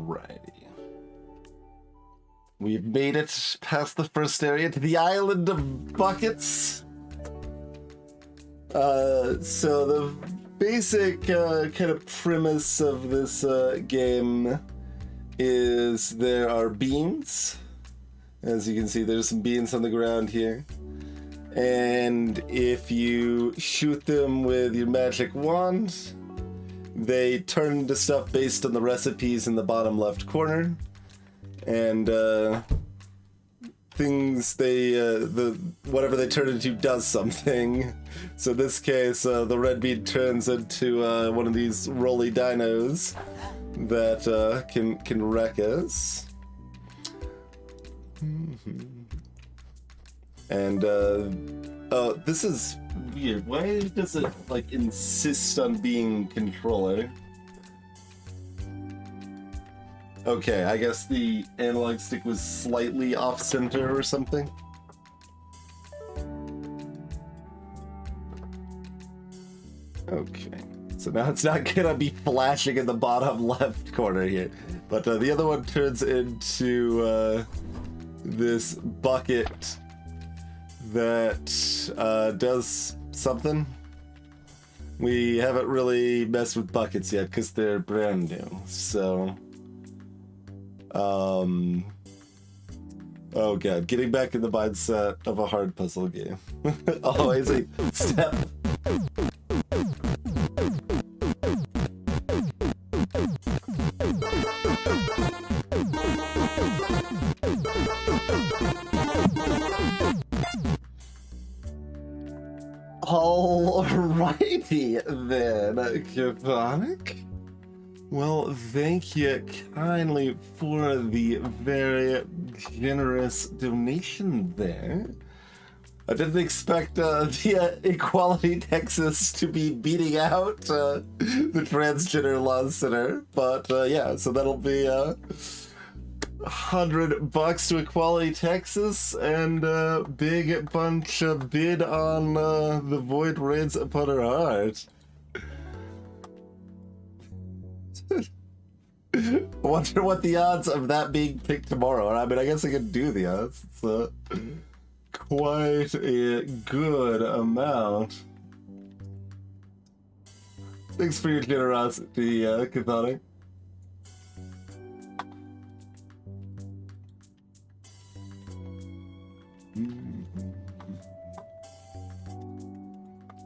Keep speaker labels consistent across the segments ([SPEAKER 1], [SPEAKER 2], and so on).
[SPEAKER 1] Alrighty. We've made it past the first area to the island of buckets. So the basic kind of premise of this game is there are beans. As you can see, there's some beans on the ground here. And if you shoot them with your magic wand, they turn into stuff based on the recipes in the bottom left corner. And things whatever they turn into does something. So in this case, the red bean turns into one of these rolly dinos that can wreck us. And this is weird. Why does it like insist on being controller? Okay, I guess the analog stick was slightly off center or something. Okay, so now it's not gonna be flashing in the bottom left corner here, but the other one turns into this bucket that does something. We haven't really messed with buckets yet because they're brand new, so oh god, getting back in the mindset of a hard puzzle game. Always a step. Alrighty then, Chthonic. Well, thank you kindly for the very generous donation there. I didn't expect the Equality Texas to be beating out the Transgender Law Center, but yeah, so that'll be $100 to Equality Texas and a big bunch of bid on the Void Raids upon her heart. I wonder what the odds of that being picked tomorrow are. I mean, I guess I could do the odds. It's quite a good amount. Thanks for your generosity, Chthonic.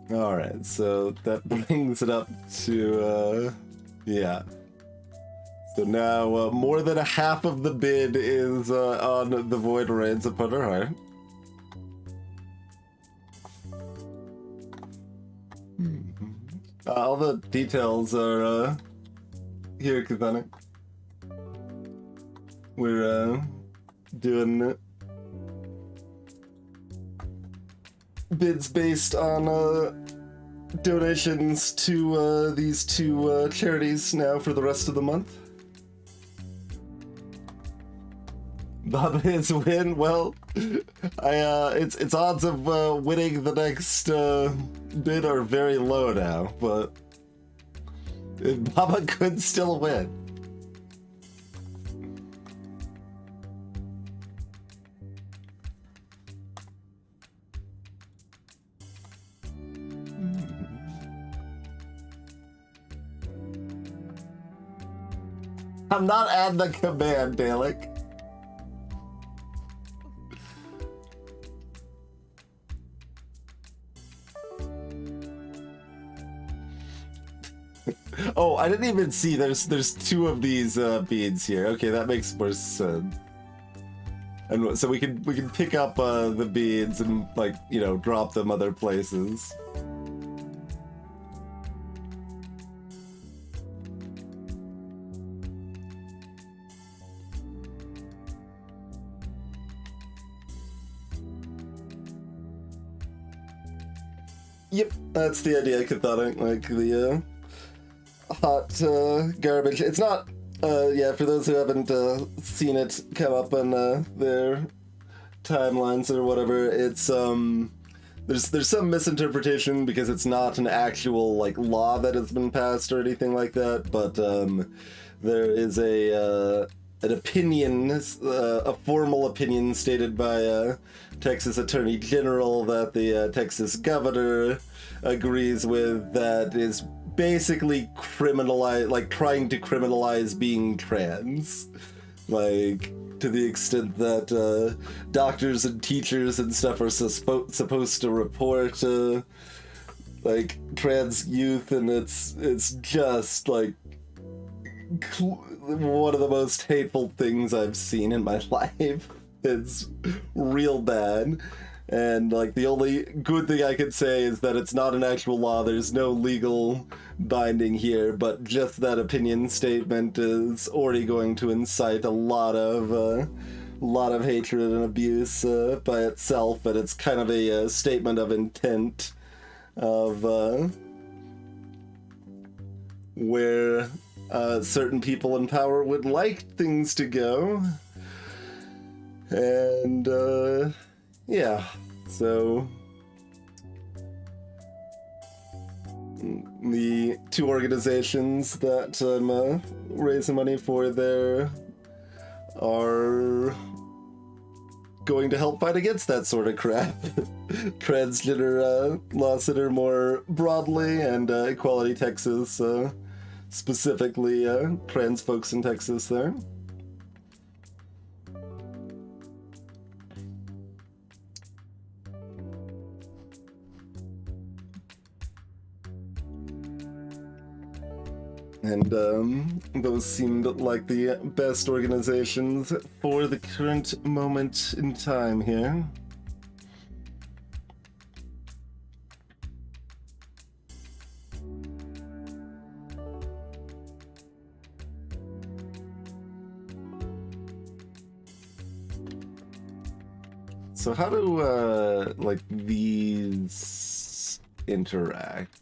[SPEAKER 1] Alright, so that brings it up to, yeah. So now more than a half of the bid is on the Void Raids upon her heart. All the details are here, Chthonic. We're doing bids based on donations to these two charities now for the rest of the month. Bobby's win. Well, it's odds of winning the next bid are very low now, but Baba could still win. I'm not adding the command, Dalek. Oh, I didn't even see there's two of these beads here. Okay, that makes more sense. And so we can pick up the beads and, like, you know, drop them other places. Yep, that's the idea, Chthonic, like the hot garbage. It's not, yeah, for those who haven't seen it come up on their timelines or whatever, it's, there's some misinterpretation because it's not an actual, like, law that has been passed or anything like that, but there is an opinion, a formal opinion stated by Texas Attorney General that the Texas governor agrees with, that is basically trying to criminalize being trans, like to the extent that doctors and teachers and stuff are supposed to report like trans youth, and it's just like one of the most hateful things I've seen in my life. It's real bad. And like the only good thing I could say is that it's not an actual law. There's no legal binding here, but just that opinion statement is already going to incite a lot of hatred and abuse by itself. But it's kind of a statement of intent of where certain people in power would like things to go. And yeah, so the two organizations that I'm raising money for there are going to help fight against that sort of crap. Transgender Law Center more broadly, and Equality Texas, specifically trans folks in Texas there. And those seemed like the best organizations for the current moment in time here. So how do like these interact?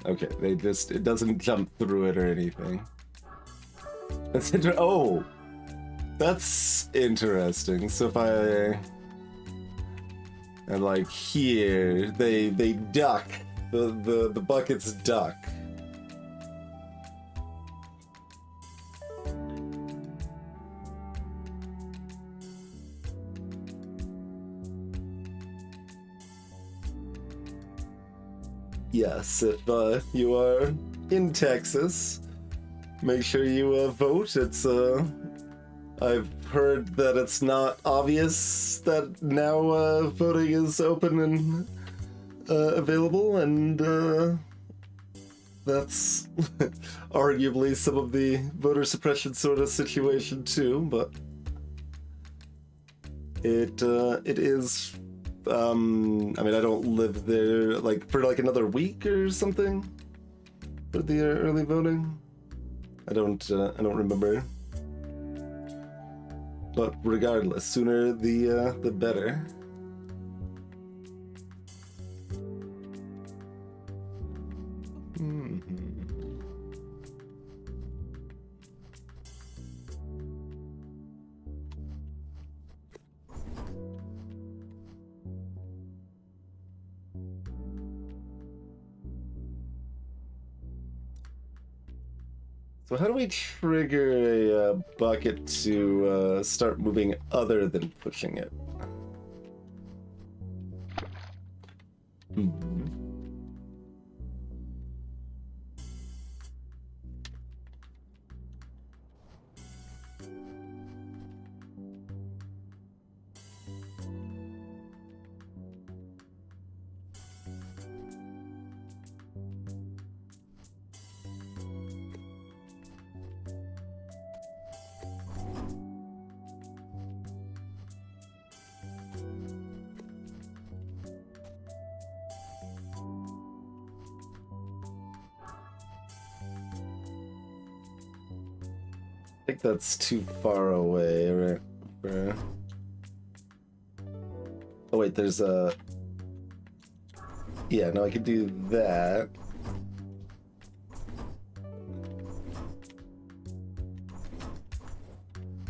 [SPEAKER 1] Okay, it doesn't jump through it or anything. That's oh, that's interesting. So if and like here, they duck. The buckets duck. Yes, if you are in Texas, make sure you vote. It's I've heard that it's not obvious that now voting is open and available, and that's arguably some of the voter suppression sort of situation too, but it is. I mean, I don't live there, like, for like another week or something for the early voting. I don't remember. But regardless, sooner the better. So how do we trigger a bucket to start moving other than pushing it? I think that's too far away, right? Oh wait, there's a... Yeah, no, I could do that.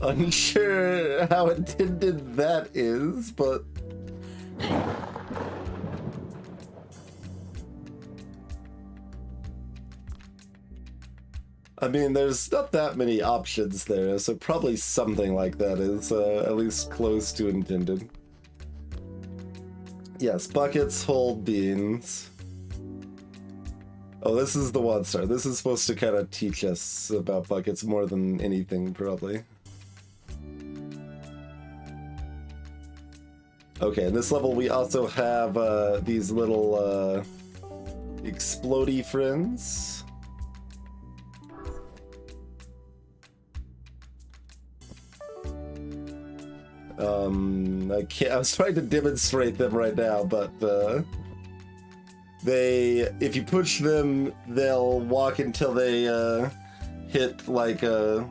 [SPEAKER 1] Unsure how intended that is, but... I mean, there's not that many options there, so probably something like that is at least close to intended. Yes, buckets hold beans. Oh, this is the 1-star. This is supposed to kind of teach us about buckets more than anything, probably. Okay, in this level we also have these little explodey friends. I was trying to demonstrate them right now, but if you push them, they'll walk until they hit like a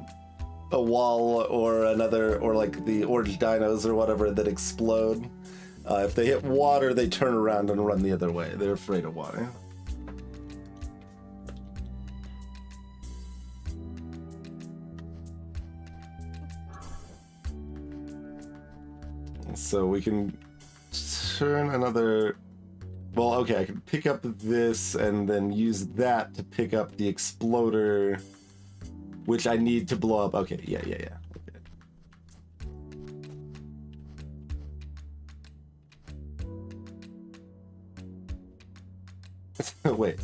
[SPEAKER 1] wall or another, or like the orange dinos or whatever that explode. If they hit water, they turn around and run the other way. They're afraid of water. So we can turn another... Well, okay, I can pick up this and then use that to pick up the exploder, which I need to blow up. Okay, yeah. Okay. Wait.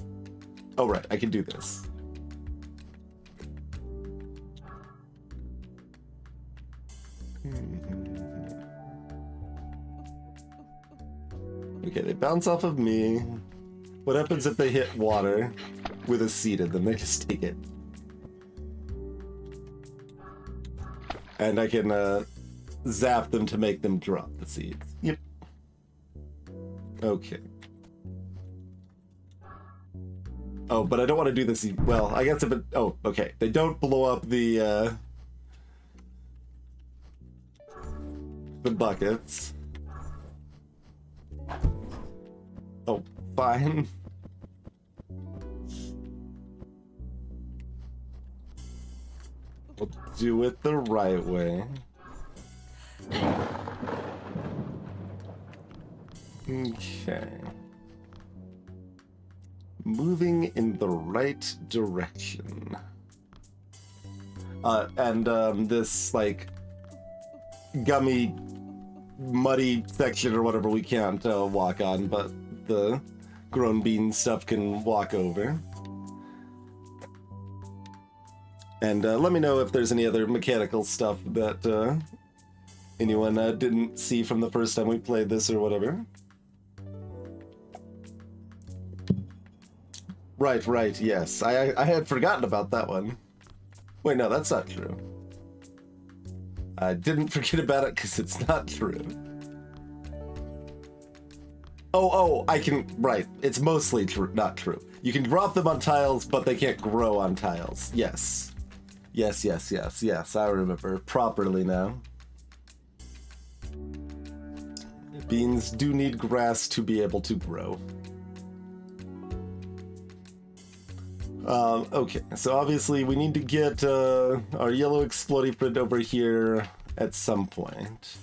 [SPEAKER 1] Oh, right, I can do this. Okay, they bounce off of me. What happens if they hit water with a seed in them? They just take it. And I can zap them to make them drop the seeds. Yep. Okay. Oh, but I don't want to do this. Well, I guess if it... Oh, okay. They don't blow up the buckets. Oh, fine. We'll do it the right way. Okay. Moving in the right direction. This, like, gummy, muddy section or whatever we can't walk on, but the grown bean stuff can walk over. And let me know if there's any other mechanical stuff that anyone didn't see from the first time we played this or whatever. Right, yes. I had forgotten about that one. Wait, no, that's not true. I didn't forget about it because it's not true. Oh, I can... Right, it's mostly not true. You can drop them on tiles, but they can't grow on tiles. Yes. Yes, I remember properly now. Beans do need grass to be able to grow. Okay, so obviously we need to get our yellow exploding friend over here at some point.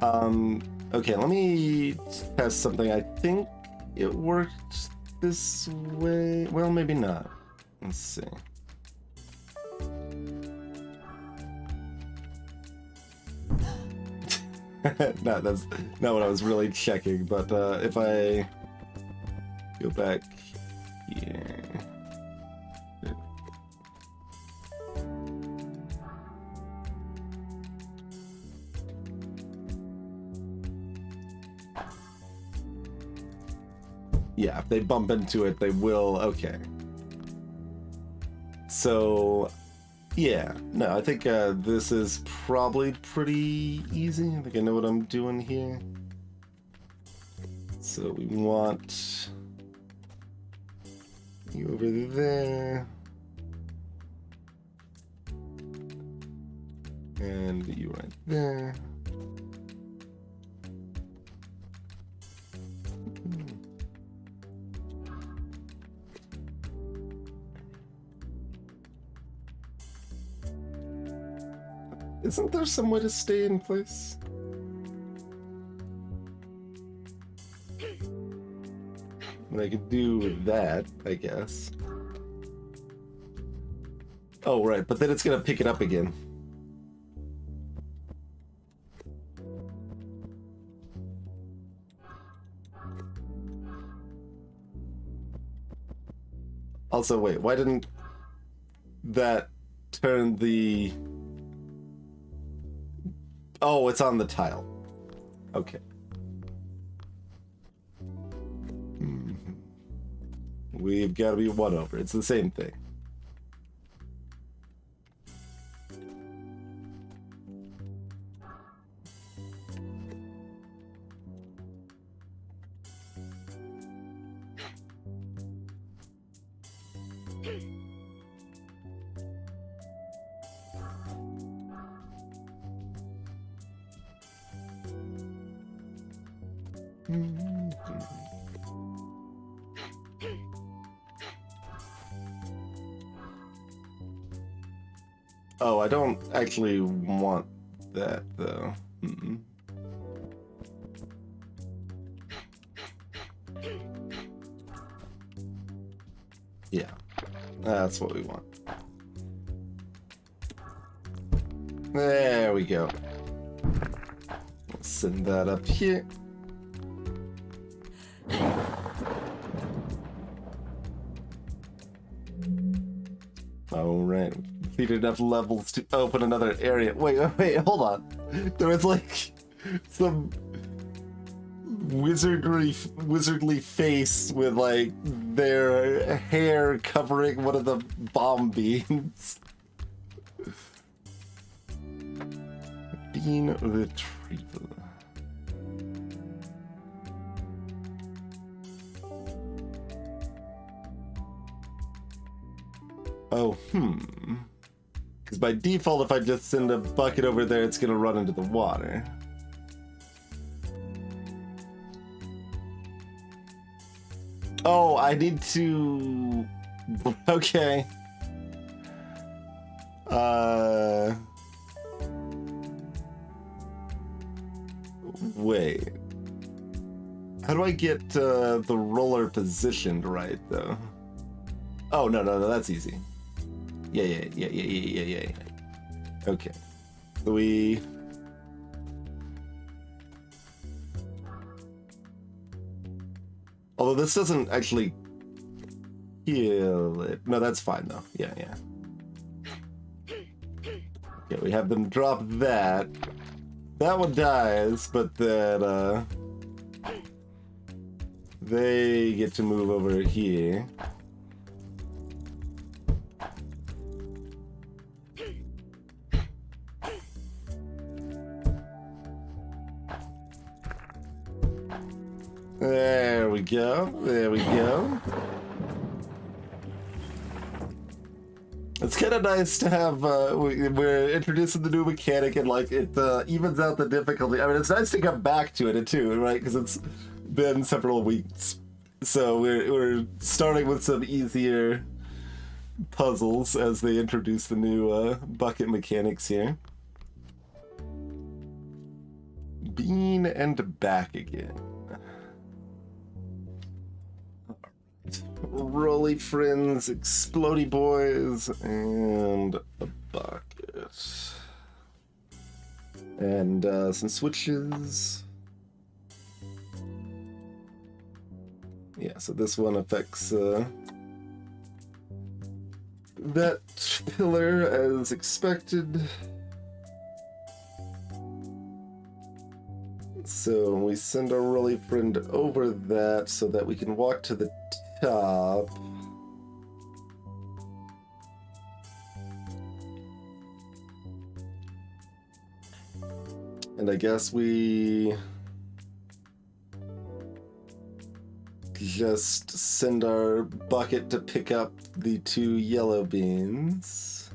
[SPEAKER 1] Okay, let me test something. I think it worked this way. Well, maybe not. Let's see. No, that's not what I was really checking, but if I go back here. Yeah, if they bump into it, they will. Okay. So, yeah. No, I think this is probably pretty easy. I think I know what I'm doing here. So we want you over there. And you right there. Isn't there some way to stay in place? What I could do with that, I guess. Oh, right, but then it's gonna pick it up again. Also, wait, why didn't that turn the... Oh, it's on the tile. Okay. We've got to be one over. It's the same thing. Oh, I don't actually want that, though. Yeah, that's what we want. There we go. Let's send that up here. All right, completed enough levels to open another area. Wait, hold on. There was like some wizardly face with like their hair covering one of the bomb beans. Bean retrieval. Oh, because by default, if I just send a bucket over there, it's gonna run into the water. Oh, I need to... Okay. Wait. How do I get the roller positioned right, though? Oh, no, that's easy. Yeah. Okay. So we... Although this doesn't actually heal it. No, that's fine, though. Yeah. Okay, we have them drop that. That one dies, but then, they get to move over here. There we go. It's kind of nice to have, we're introducing the new mechanic and like it evens out the difficulty. I mean, it's nice to come back to it too, right? Because it's been several weeks. So we're starting with some easier puzzles as they introduce the new bucket mechanics here. Bean and back again. Rolly friends, explody boys, and a bucket. And some switches. Yeah, so this one affects that pillar as expected. So we send our Rolly friend over that so that we can walk to the top. And I guess we just send our bucket to pick up the 2 yellow beans.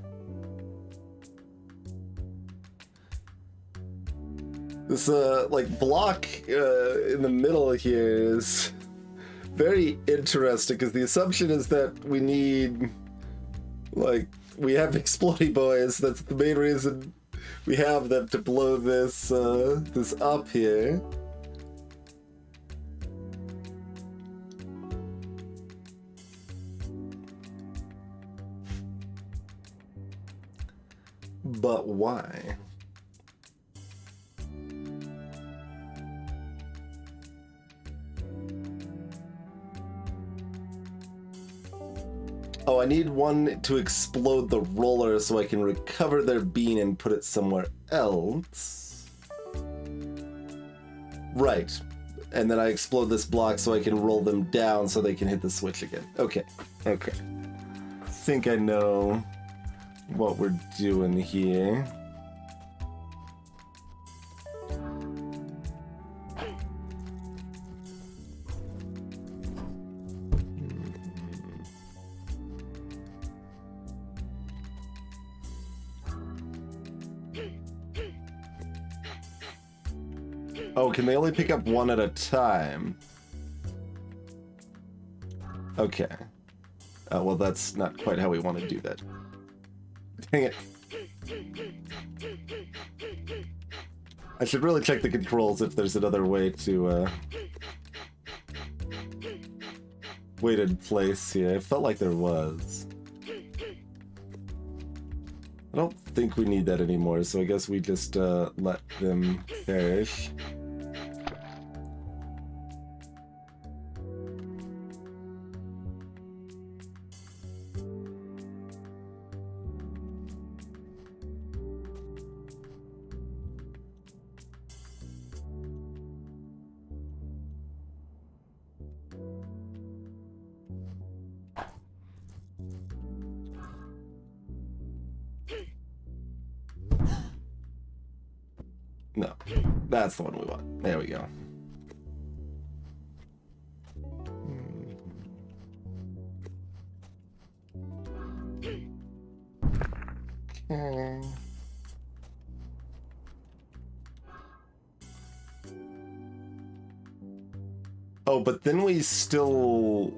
[SPEAKER 1] This like block in the middle here is very interesting because the assumption is that we need, like, we have exploding boys. That's the main reason we have them to blow this this up here. But why? Oh, I need one to explode the roller so I can recover their bean and put it somewhere else. Right. And then I explode this block so I can roll them down so they can hit the switch again. Okay. Okay. I think I know what we're doing here. Oh, can they only pick up one at a time? Okay. Oh, well, that's not quite how we want to do that. Dang it. I should really check the controls if there's another way to, wait in place here. I felt like there was. I don't think we need that anymore, so I guess we just, let them perish. No, that's the one we want. There we go. Okay. Oh, but then we still...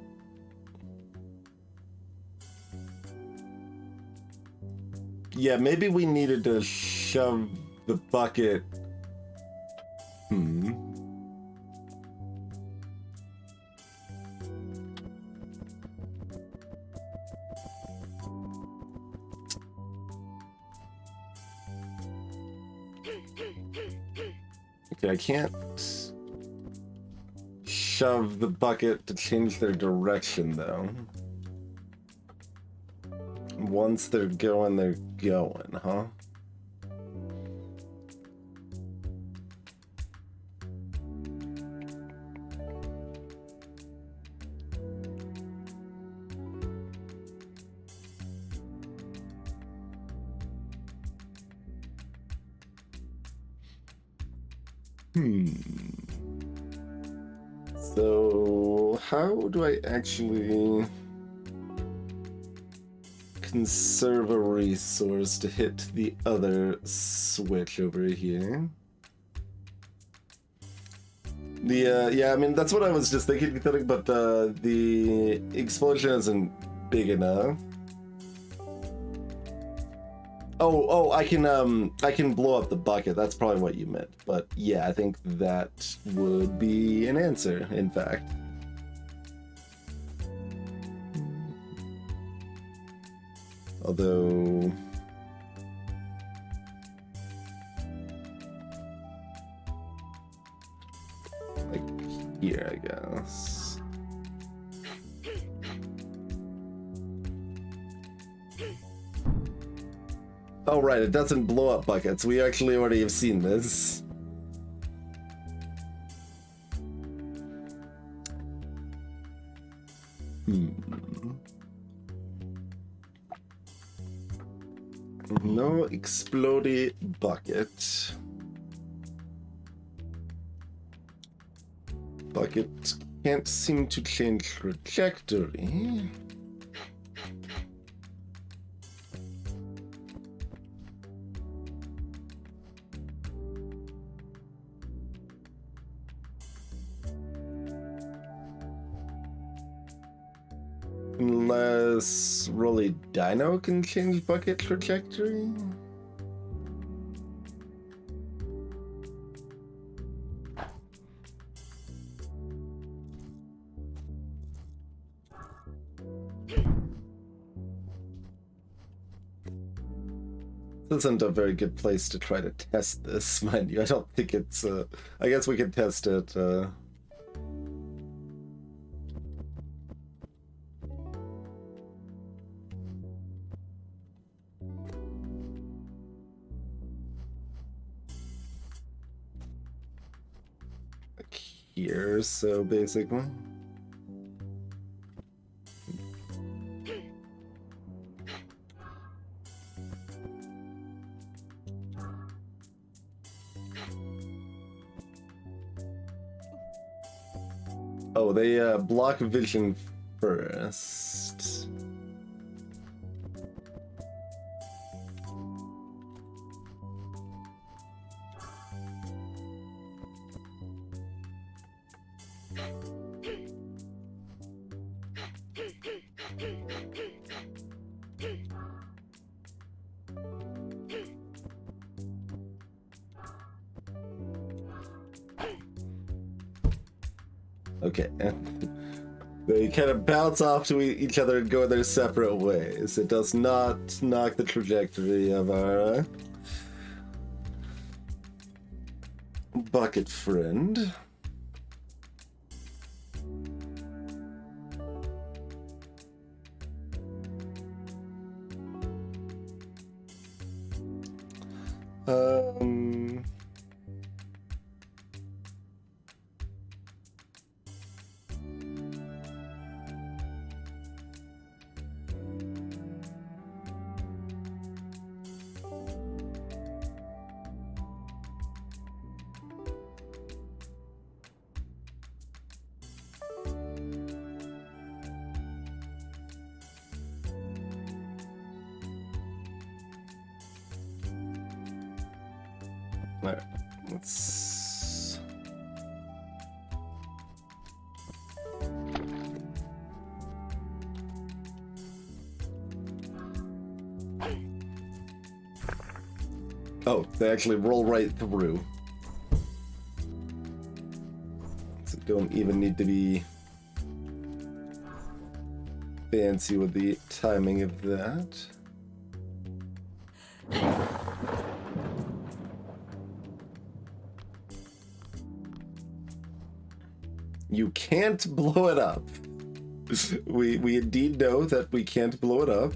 [SPEAKER 1] Yeah, maybe we needed to shove the bucket... Okay, I can't shove the bucket to change their direction, though. Once they're going, huh? So, how do I actually conserve a resource to hit the other switch over here? Yeah, I mean, that's what I was just thinking, but the explosion isn't big enough. Oh, I can blow up the bucket. That's probably what you meant. But yeah, I think that would be an answer, in fact. Although... like here, I guess. Oh, right, it doesn't blow up buckets. We actually already have seen this. No explodey bucket. Bucket can't seem to change trajectory. Unless Rolly Dino can change bucket trajectory? This isn't a very good place to try to test this, mind you. I don't think it's, I guess we can test it, like here, so basically. Oh, they block vision first. Okay. They kind of bounce off to each other and go their separate ways. It does not knock the trajectory of our bucket friend. Alright, let's... Oh, they actually roll right through. So don't even need to be fancy with the timing of that. You can't blow it up. We indeed know that we can't blow it up.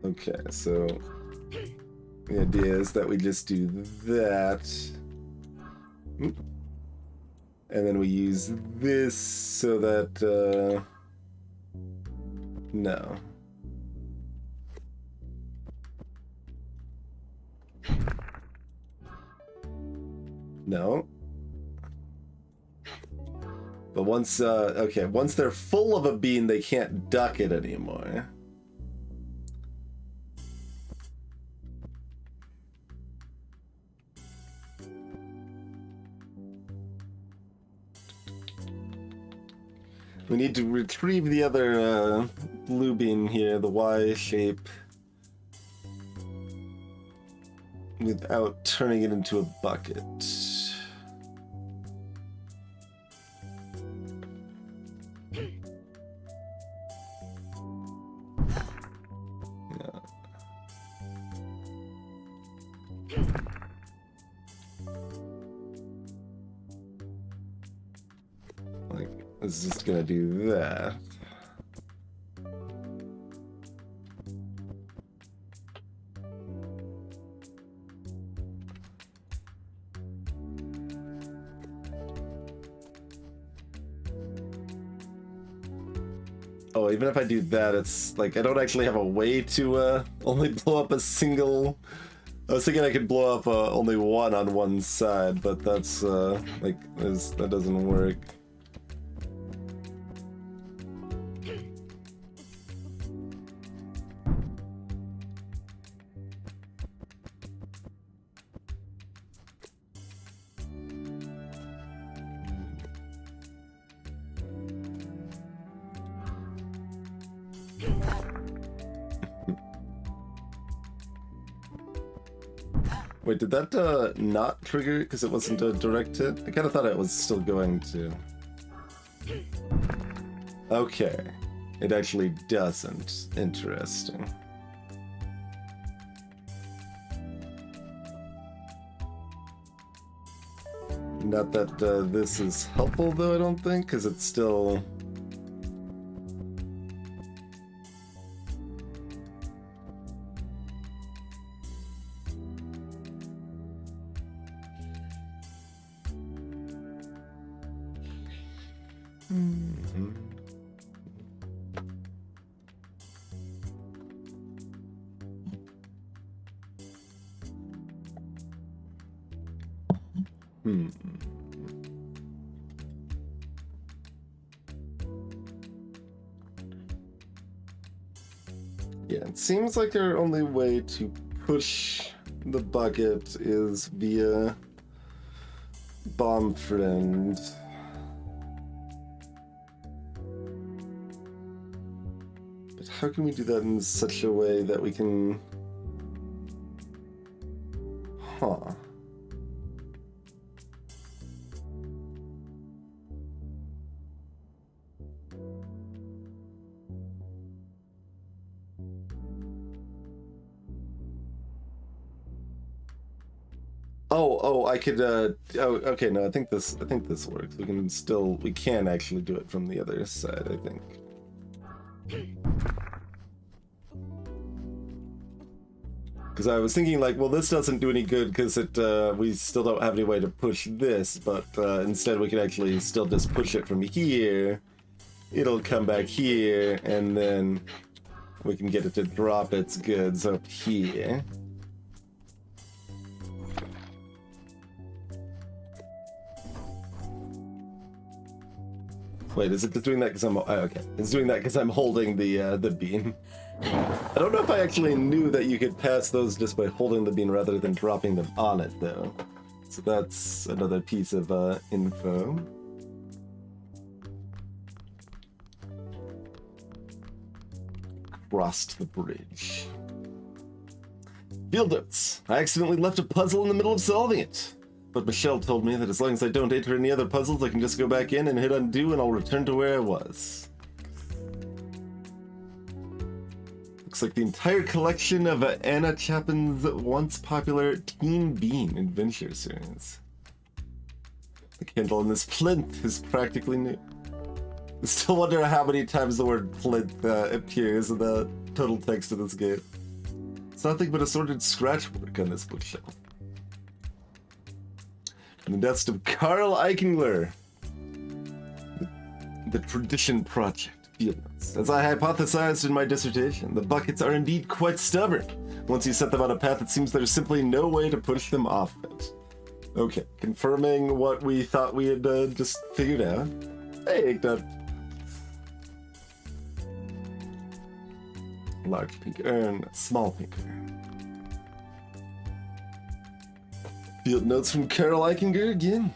[SPEAKER 1] Okay, so the idea is that we just do that. And then we use this so that, no. No. But once, okay, once they're full of a bean, they can't duck it anymore. We need to retrieve the other blue bean here, the Y shape, without turning it into a bucket. Yeah. Like, it's just gonna do that. Oh, even if I do that, it's like I don't actually have a way to only blow up a single. I was thinking I could blow up only one on one side, but that's like that doesn't work. Wait, did that not trigger because it wasn't a direct hit? I kind of thought it was still going to. Okay. It actually doesn't. Interesting. Not that this is helpful, though, I don't think, because it's still... Yeah, it seems like our only way to push the bucket is via bomb friend. But how can we do that in such a way that we can... Huh. Oh, I could, okay, no, I think this works. We can actually do it from the other side, I think. Because I was thinking, like, well, this doesn't do any good because we still don't have any way to push this, but instead we can actually still just push it from here. It'll come back here, and then we can get it to drop its goods up here. Wait, is it just doing that because I'm... okay, it's doing that because I'm holding the bean. I don't know if I actually knew that you could pass those just by holding the bean rather than dropping them on it, though. So that's another piece of info. Crossed the bridge. Field notes. I accidentally left a puzzle in the middle of solving it. But Michelle told me that as long as I don't enter any other puzzles, I can just go back in and hit undo and I'll return to where I was. Looks like the entire collection of Anna Chapin's once popular Teen Bean adventure series. The candle in this plinth is practically new. I still wonder how many times the word plinth appears in the total text of this game. It's nothing but assorted scratch work on this bookshelf. In the dust of Carl Eichengler. The Tradition Project. Field notes. As I hypothesized in my dissertation, the buckets are indeed quite stubborn. Once you set them on a path, it seems there's simply no way to push them off it. Okay, confirming what we thought we had just figured out. Hey, Ignat. Large pink urn, small pink urn. Field notes from Carol Eichinger again.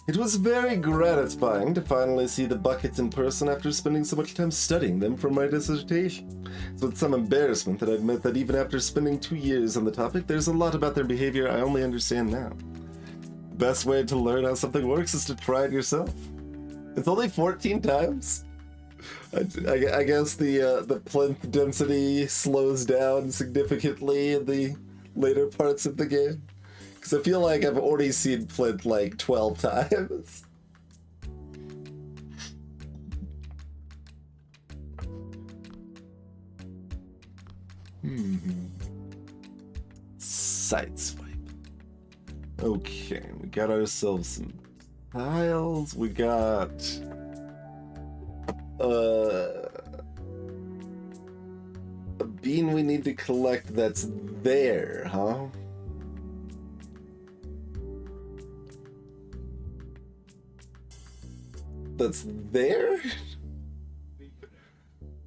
[SPEAKER 1] It was very gratifying to finally see the buckets in person after spending so much time studying them for my dissertation. It's with some embarrassment that I admit that even after spending 2 years on the topic, there's a lot about their behavior I only understand now. The best way to learn how something works is to try it yourself. It's only 14 times? I guess the plinth density slows down significantly in the later parts of the game. Because I feel like I've already seen plinth like 12 times. Sideswipe. Okay, we got ourselves some tiles. We got... a bean we need to collect that's there, huh? That's there?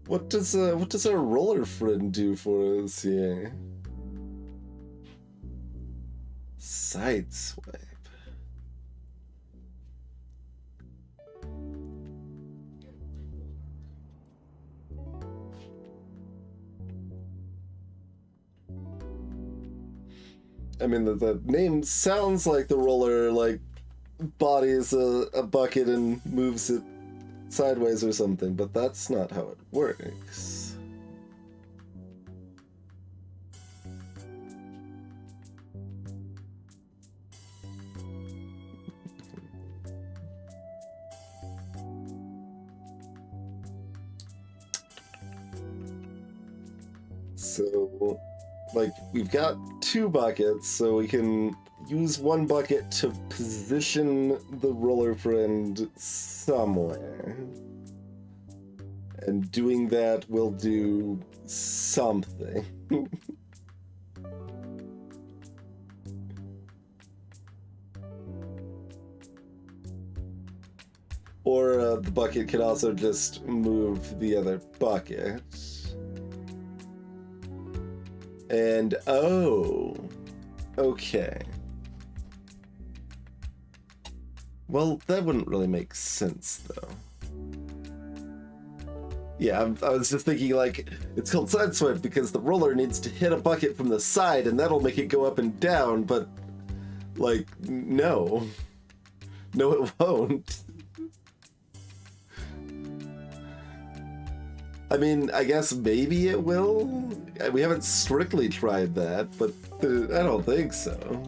[SPEAKER 1] What does our roller friend do for us here? Sideswipe. I mean, the name sounds like the roller, like, bodies a bucket and moves it sideways or something, but that's not how it works. So, like, we've got 2 buckets, so we can use 1 bucket to position the roller friend somewhere. And doing that will do something. Or the bucket could also just move the other bucket. And, oh, okay. Well, that wouldn't really make sense, though. Yeah, I was just thinking, like, it's called sideswipe because the roller needs to hit a bucket from the side, and that'll make it go up and down, but, like, no. No, it won't. I mean, I guess maybe it will? We haven't strictly tried that, but I don't think so.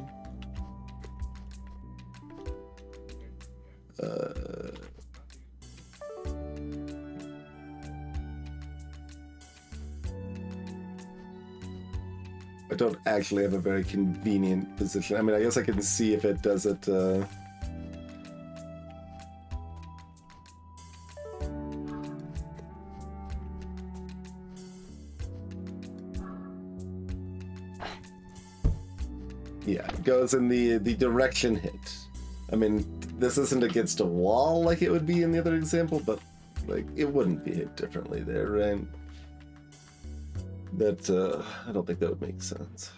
[SPEAKER 1] I don't actually have a very convenient position. I mean, I guess I can see if it does it, yeah, it goes in the direction hit. I mean, this isn't against a wall like it would be in the other example, but, like, it wouldn't be hit differently there, right? That, I don't think that would make sense.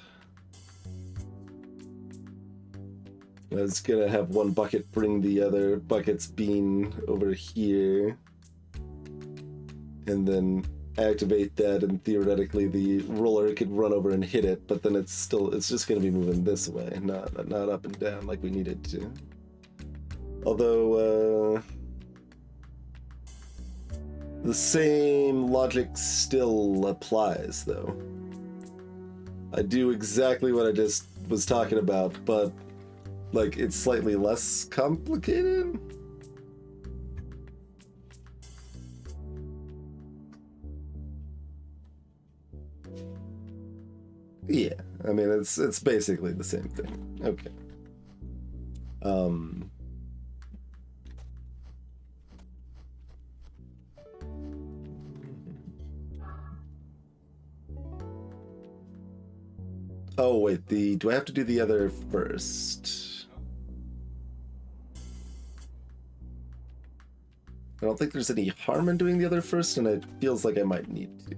[SPEAKER 1] I was gonna have 1 bucket bring the other bucket's bean over here, and then activate that, and theoretically the roller could run over and hit it, but then it's just gonna be moving this way, not up and down like we needed to. Although, the same logic still applies, though. I do exactly what I just was talking about, but, like, it's slightly less complicated? Yeah, I mean, it's basically the same thing. Okay. Oh, wait, do I have to do the other first? I don't think there's any harm in doing the other first, and it feels like I might need to.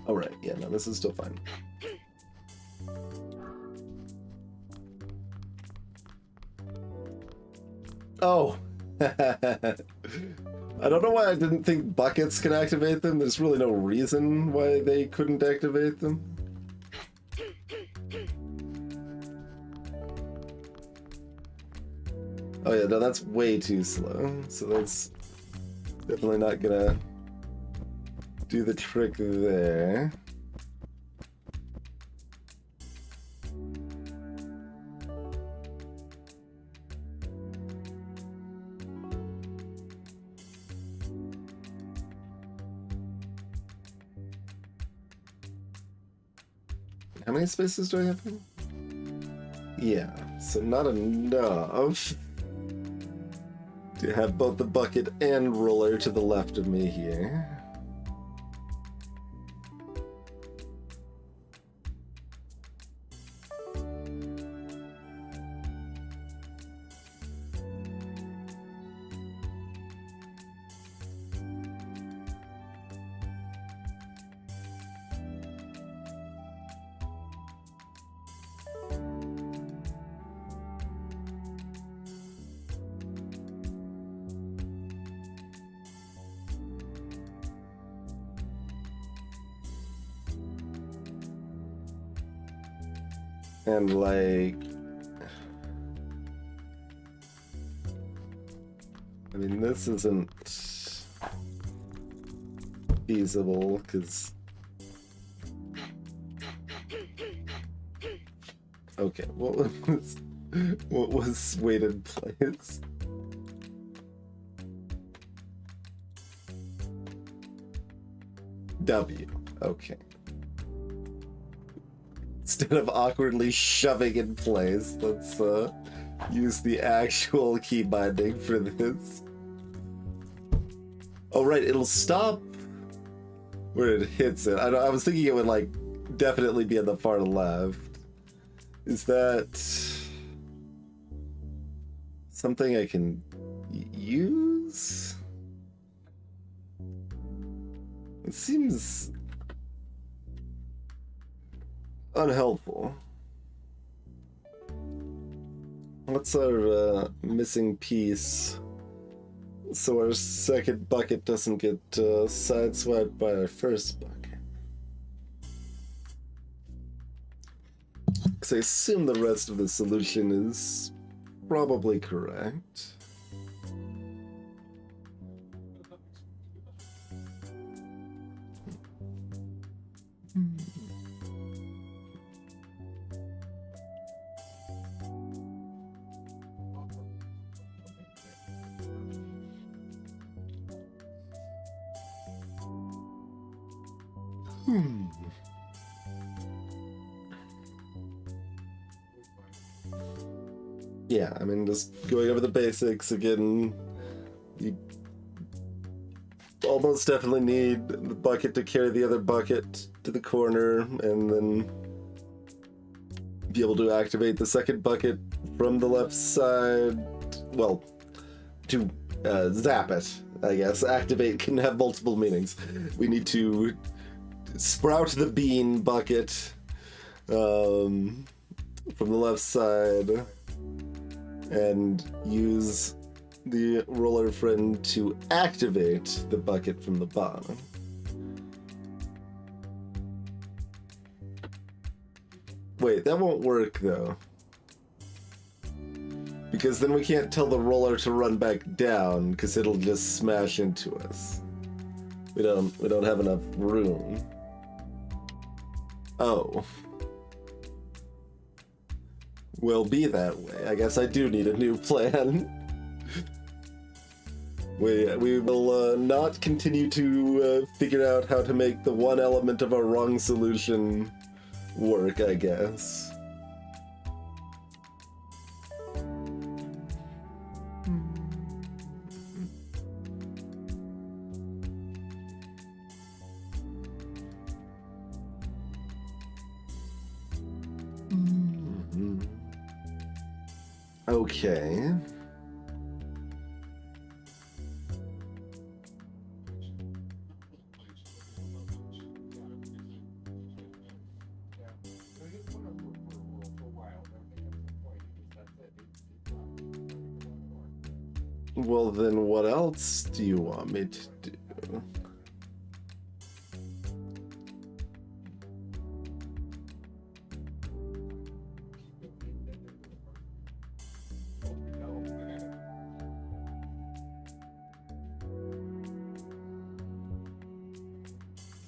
[SPEAKER 1] Alright, yeah, no, this is still fine. Oh! I don't know why I didn't think buckets could activate them. There's really no reason why they couldn't activate them. Oh yeah, no, that's way too slow. So that's definitely not gonna do the trick there. How many spaces do I have here? Yeah, so not enough to have both the bucket and roller to the left of me here. And like, I mean, this isn't feasible because, okay, what was weighted place? W. Okay. Instead of awkwardly shoving in place, let's use the actual key binding for this. Oh right, it'll stop where it hits it. I was thinking it would like definitely be on the far left. Is that something I can use? It seems unhelpful. What's our missing piece so our second bucket doesn't get sideswiped by our first bucket? Because I assume the rest of the solution is probably correct. Yeah, I mean, just going over the basics again, you almost definitely need the bucket to carry the other bucket to the corner, and then be able to activate the second bucket from the left side. Well, to zap it, I guess. Activate can have multiple meanings. We need to sprout the bean bucket from the left side and use the roller friend to activate the bucket from the bottom. Wait, that won't work though. Because then we can't tell the roller to run back down because it'll just smash into us. We don't have enough room. Oh. Will be that way. I guess I do need a new plan. We will not continue to figure out how to make the one element of our wrong solution work, I guess. Okay. Well, then what else do you want me to do?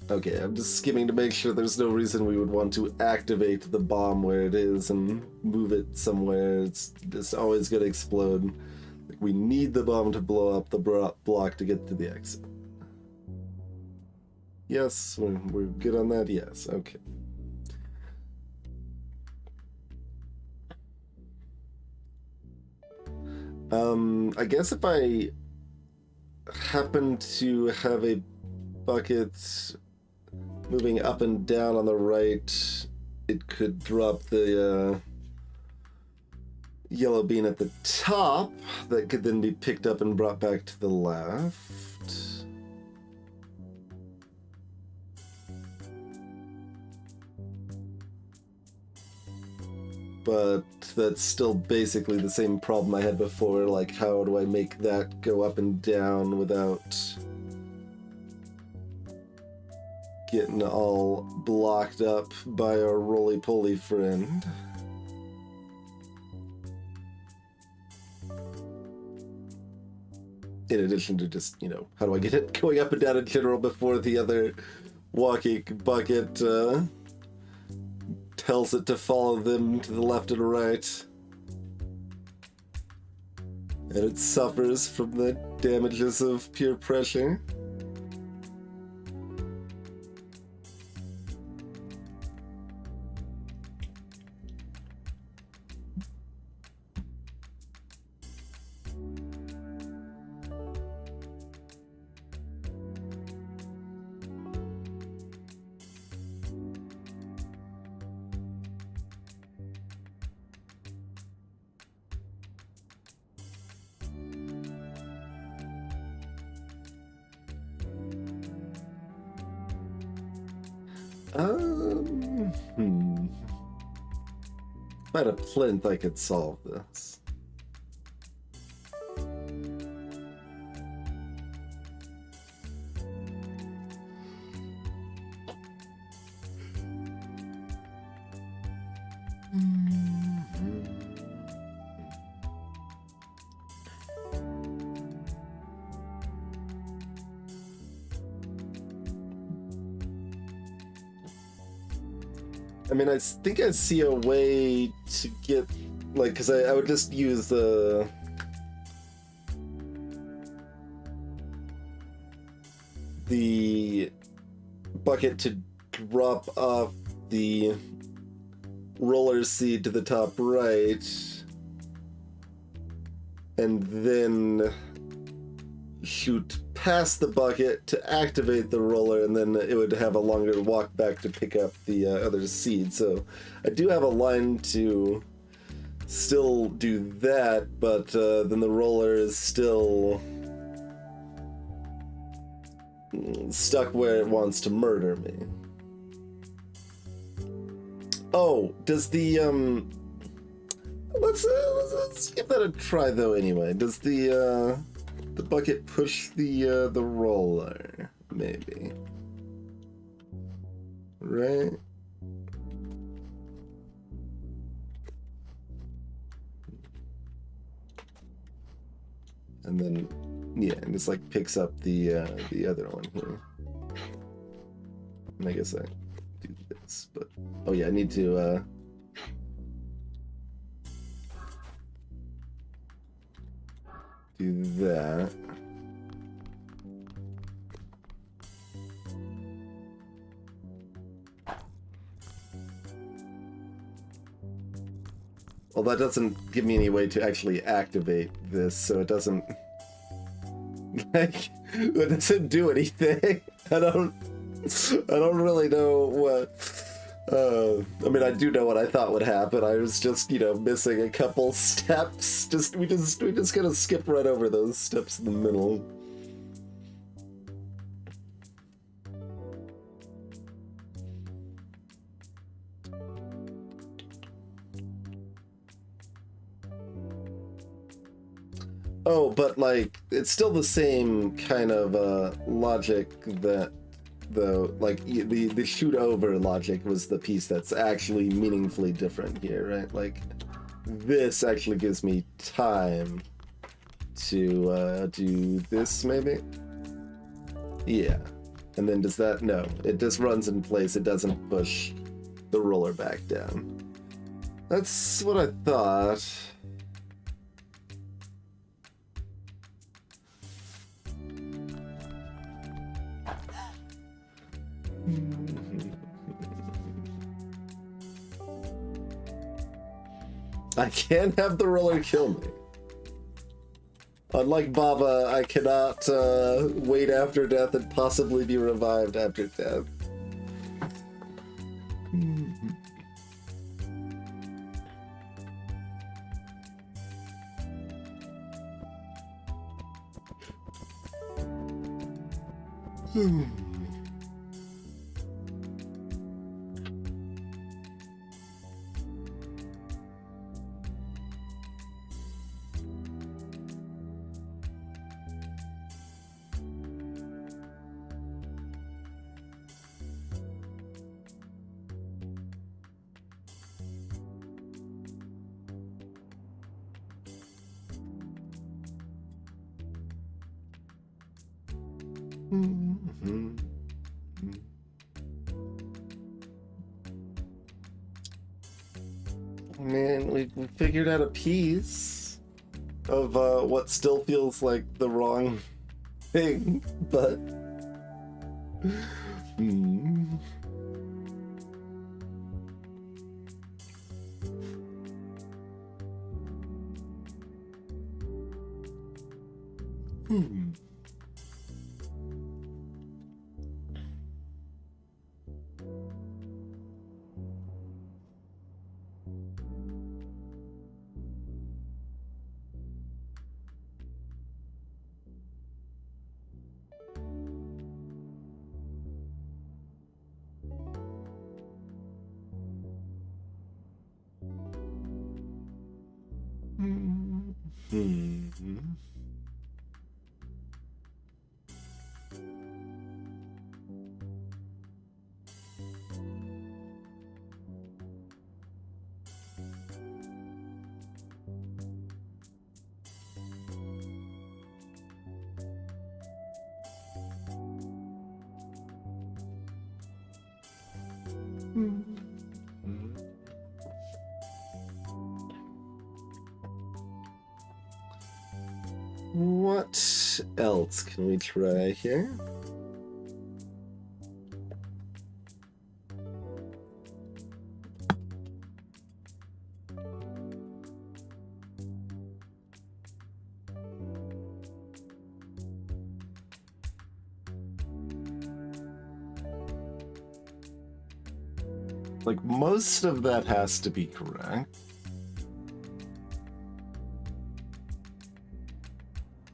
[SPEAKER 1] Okay, I'm just skimming to make sure there's no reason we would want to activate the bomb where it is and move it somewhere. It's just always going to explode. Like, we need the bomb to blow up the block to get to the exit. Yes, we're good on that? Yes, okay. I guess if I happen to have a bucket moving up and down on the right, it could drop the yellow bean at the top that could then be picked up and brought back to the left. But that's still basically the same problem I had before, like how do I make that go up and down without getting all blocked up by our roly-poly friend? in addition to just, you know, how do I get it going up and down in general before the other walking bucket tells it to follow them to the left and right. And it suffers from the damages of peer pressure. If I had a plinth, I could solve this. I mean, I think I see a way to get, like, because I would just use the bucket to drop off the roller seed to the top right, and then shoot past the bucket to activate the roller, and then it would have a longer walk back to pick up the other seed. So I do have a line to still do that, but then the roller is still stuck where it wants to murder me. Oh, does the let's give that a try though anyway. Does the bucket push the roller, maybe? Right? And then, yeah, and just like picks up the other one here. And I guess I do this, but oh yeah, I need to do that. Well, that doesn't give me any way to actually activate this, so it doesn't, like, it doesn't do anything. I don't really know what. I mean, I do know what I thought would happen. I was just, you know, missing a couple steps. We just gotta skip right over those steps in the middle. Oh, but like, it's still the same kind of logic that like the shoot over logic was the piece that's actually meaningfully different here, right? Like, this actually gives me time to do this, maybe? Yeah. And then does that? No, it just runs in place. It doesn't push the roller back down. That's what I thought. I can't have the roller kill me. Unlike Baba, I cannot wait after death and possibly be revived after death. Mhm. Man, we figured out a piece of what still feels like the wrong thing, but hmm. Hmm. Hmm. What else can we try here? Like, most of that has to be correct.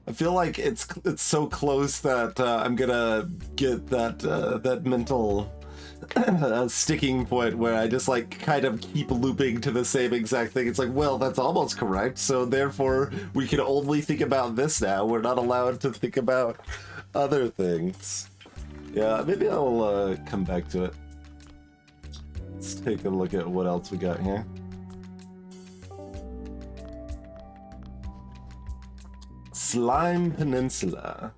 [SPEAKER 1] I feel like it's so close that I'm gonna get that mental sticking point where I just like kind of keep looping to the same exact thing. It's like, well, that's almost correct, so therefore we can only think about this now. We're not allowed to think about other things. Yeah, maybe I'll come back to it. Let's take a look at what else we got here. Slime Peninsula.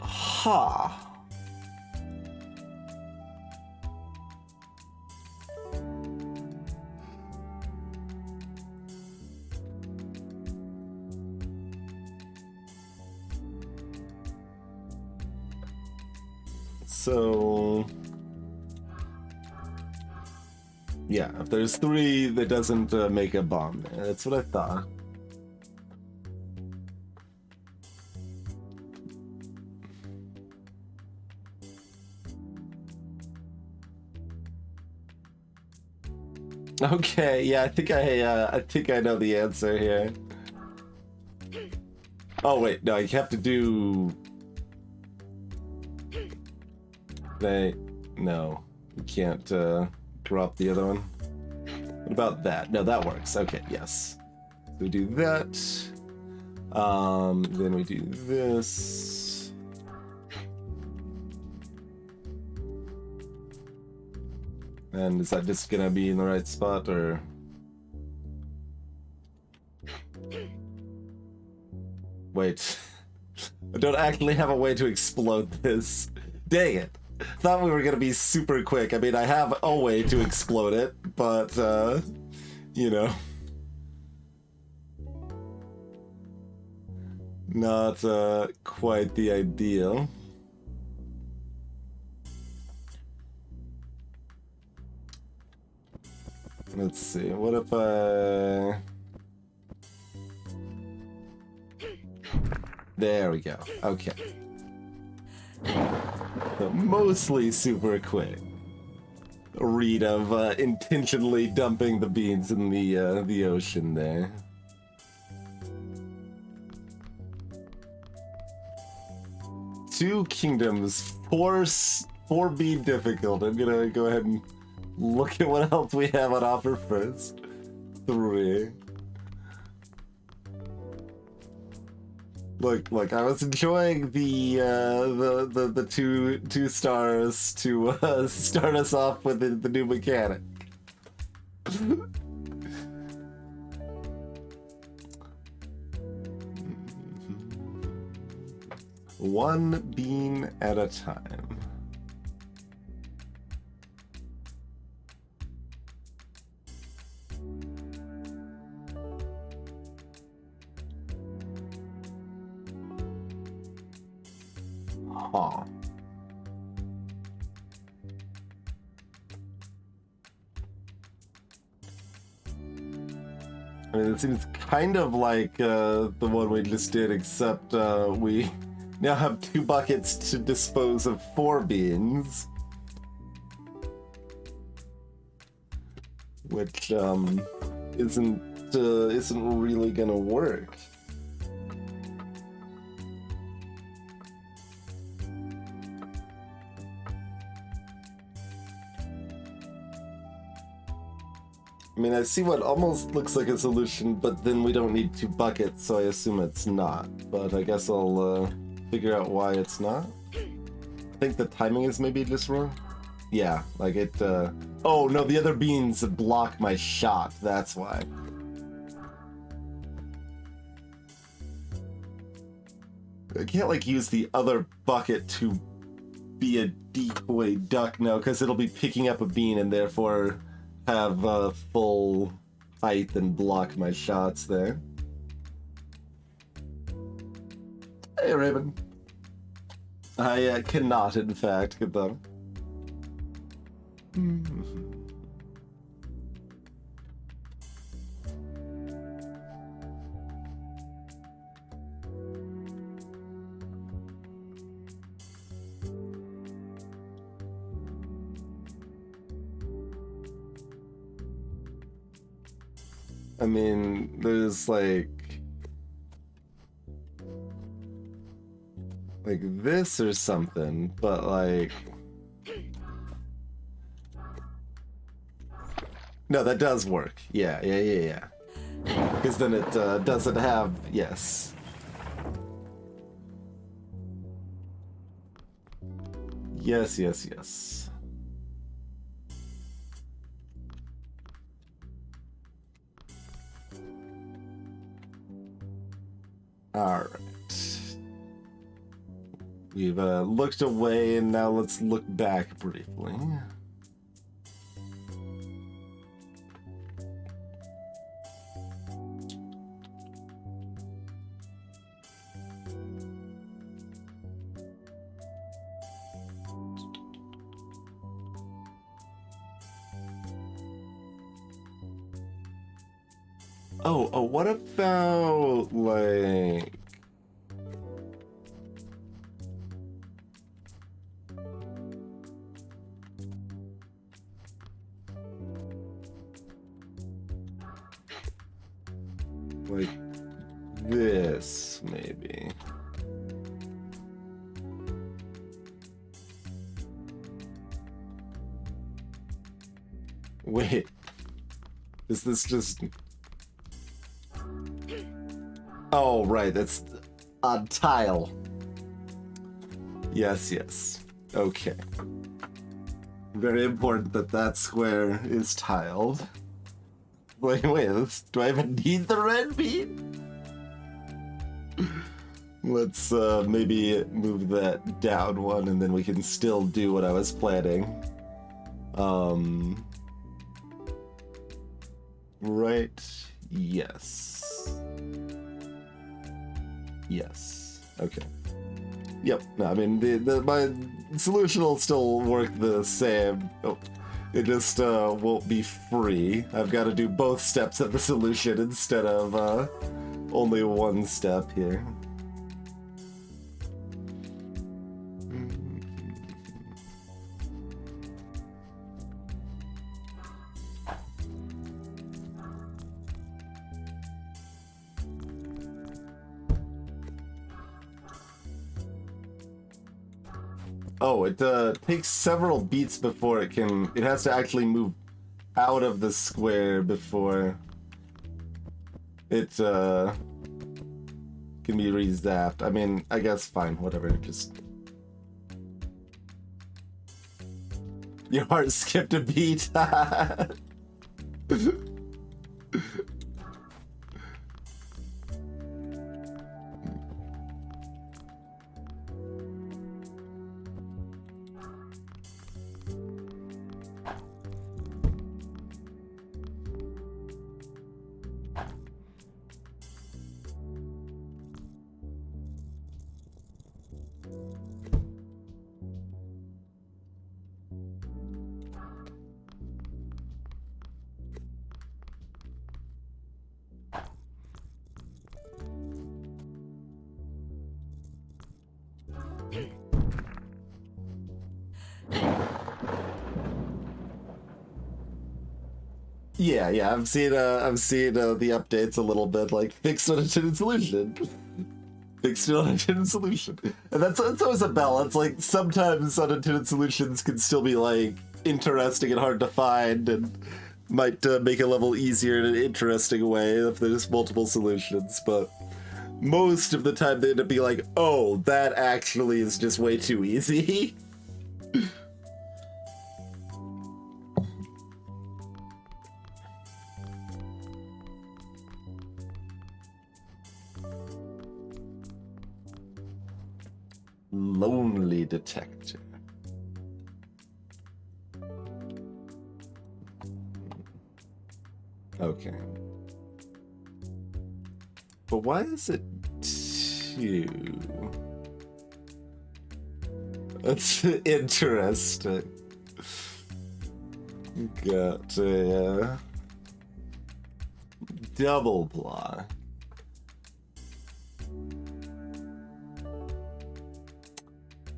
[SPEAKER 1] Ha. So, yeah, if there's 3, that doesn't make a bomb. That's what I thought. Okay, yeah, I think I know the answer here. Oh wait, no, you have to do. No, you can't drop the other one. What about that? No, that works. Okay, yes. We do that. Then we do this. And is that just gonna be in the right spot, or? Wait. I don't actually have a way to explode this. Dang it. Thought we were gonna be super quick. I mean, I have a way to explode it, but, you know. Not, quite the ideal. Let's see, what if I... There we go, okay. So mostly super quick. A read of intentionally dumping the beans in the ocean there. Two kingdoms, 4B difficult. I'm gonna go ahead and look at what else we have on offer first. 3. Look, I was enjoying the two stars to start us off with the new mechanic. One bean at a time. Huh. I mean, it seems kind of like the one we just did, except we now have 2 buckets to dispose of 4 beans. Which isn't really gonna work. I mean, I see what almost looks like a solution, but then we don't need 2 buckets, so I assume it's not. But I guess I'll figure out why it's not. I think the timing is maybe just wrong. Yeah, like it, oh no, the other beans block my shot, that's why. I can't, like, use the other bucket to be a decoy duck, no, because it'll be picking up a bean and therefore have full height and block my shots there. Hey, Raven. I cannot, in fact, get them. I mean, there's like this or something, but like, no, that does work. Yeah. Because then it doesn't have, yes. Yes. Alright. We've looked away, and now let's look back briefly. Oh, what about, like... like this, maybe. Wait. Is this just... Oh, right, that's on tile. Yes. Okay. Very important that that square is tiled. Wait, do I even need the red bean? Let's maybe move that down one, and then we can still do what I was planning. Right, yes. Okay. Yep, no, I mean, my solution will still work the same. Oh, it just won't be free. I've got to do both steps of the solution instead of only one step here. Oh, it takes several beats before it has to actually move out of the square before it can be re-zapped. I mean, I guess fine, whatever, just... Your heart skipped a beat. Yeah, I've seen the updates a little bit, like fixed unintended solution, fixed unintended solution, and that's always a balance. Like sometimes unintended solutions can still be like interesting and hard to find, and might make a level easier in an interesting way if there's multiple solutions. But most of the time they end up being like, oh, that actually is just way too easy. Lonely detector. Okay. But why is it 2? That's interesting. Got a double block.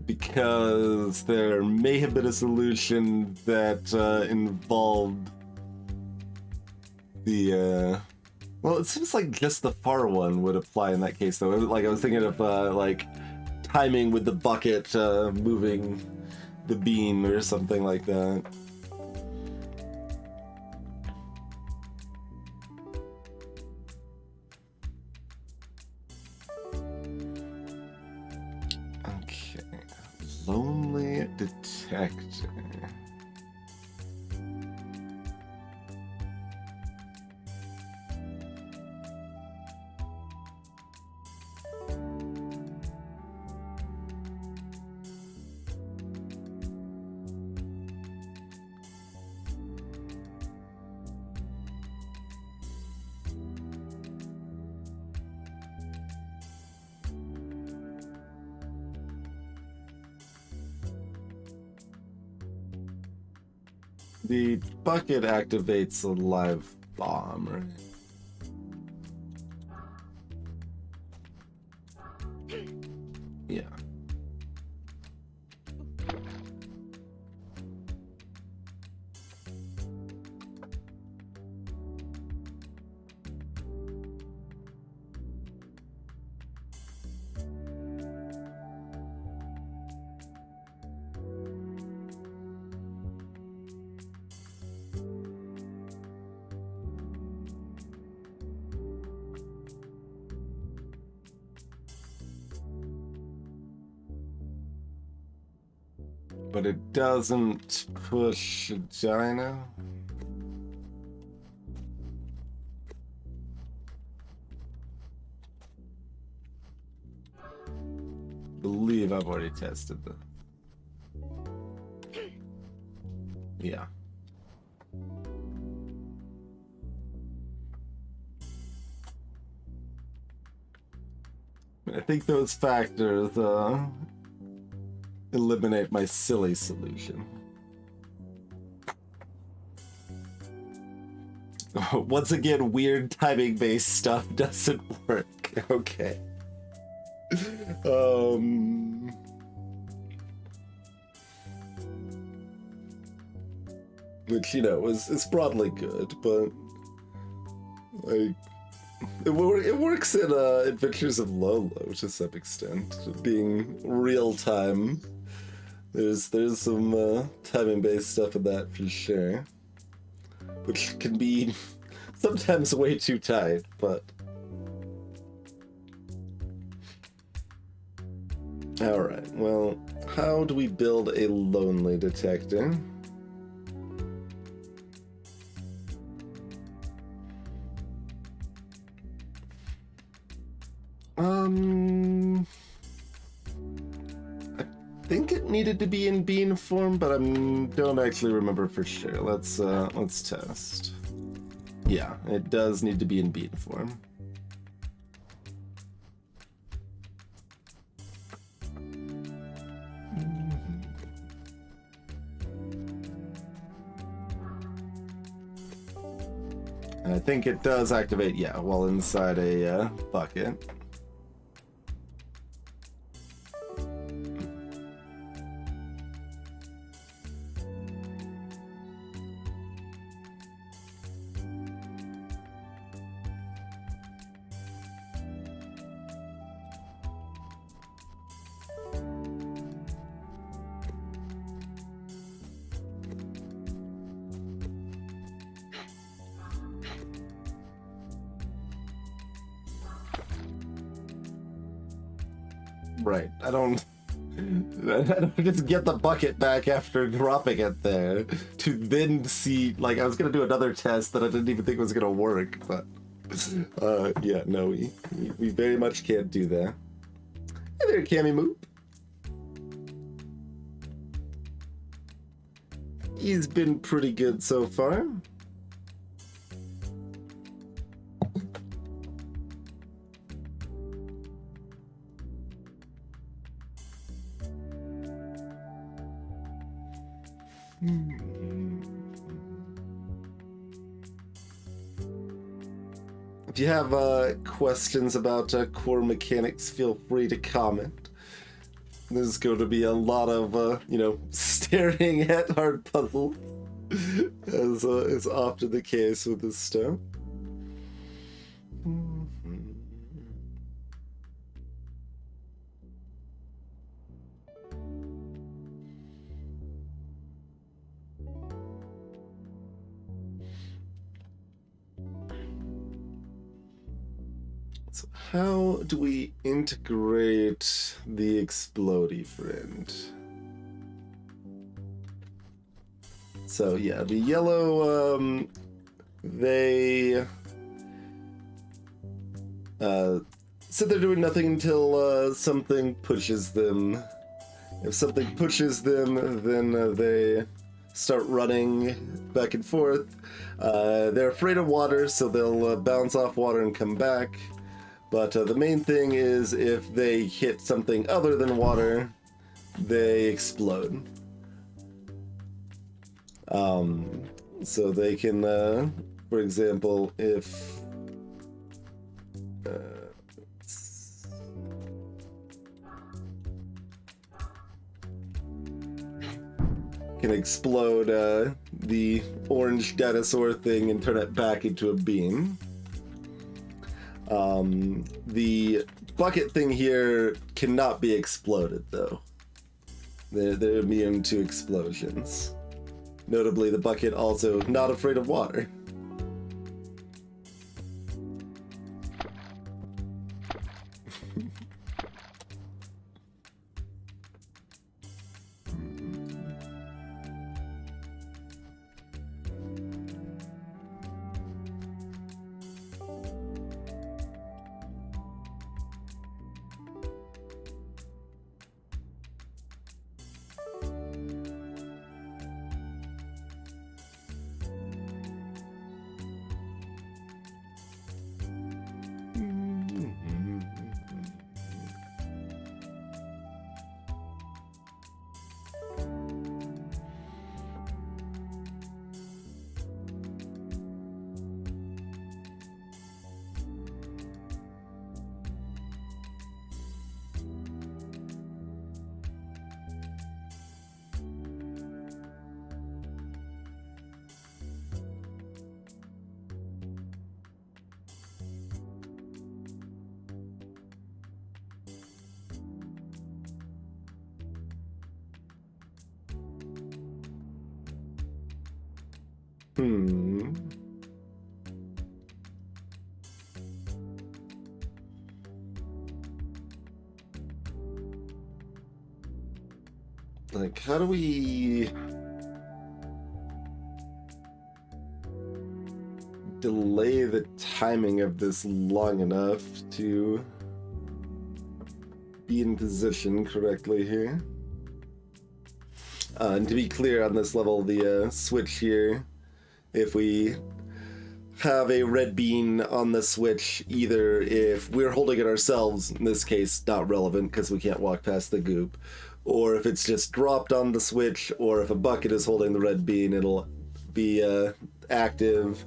[SPEAKER 1] Because there may have been a solution that involved the well, it seems like just the far one would apply in that case, though. Like I was thinking of like timing with the bucket moving the beam or something like that. Lonely detector. The bucket activates a live bomb, right? Yeah. But it doesn't push Gina. Believe I've already tested the. Yeah. I think those factors eliminate my silly solution. Once again, weird timing-based stuff doesn't work. Okay. Which, you know, is broadly good, but like it works in Adventures of Lola to some extent, being real time. There's some timing-based stuff in that for sure, which can be sometimes way too tight, but Alright, well, how do we build a lonely detector? I think it needed to be in bean form, but I don't actually remember for sure. Let's test. Yeah, it does need to be in bean form. I think it does activate, yeah, while inside a bucket. Right, I don't just get the bucket back after dropping it there to then see, like, I was gonna do another test that I didn't even think was gonna work, but yeah, no, we very much can't do that. Hey there, Cammy Moop. He's been pretty good so far. If you have questions about core mechanics, feel free to comment. There's going to be a lot of, staring at hard puzzles, as is often the case with this stuff. So how do we integrate the explodey friend? So yeah, the yellow, they said they're doing nothing until something pushes them. If something pushes them, then they start running back and forth. They're afraid of water, so they'll bounce off water and come back. But the main thing is if they hit something other than water, they explode. So they can, for example, if can explode the orange dinosaur thing and turn it back into a beam. The bucket thing here cannot be exploded, though. They're immune to explosions. Notably, the bucket also not afraid of water. Like, how do we delay the timing of this long enough to be in position correctly here? And to be clear on this level, the switch here, if we have a red bean on the switch, either if we're holding it ourselves, in this case not relevant because we can't walk past the goop, or if it's just dropped on the switch, or if a bucket is holding the red bean, it'll be active,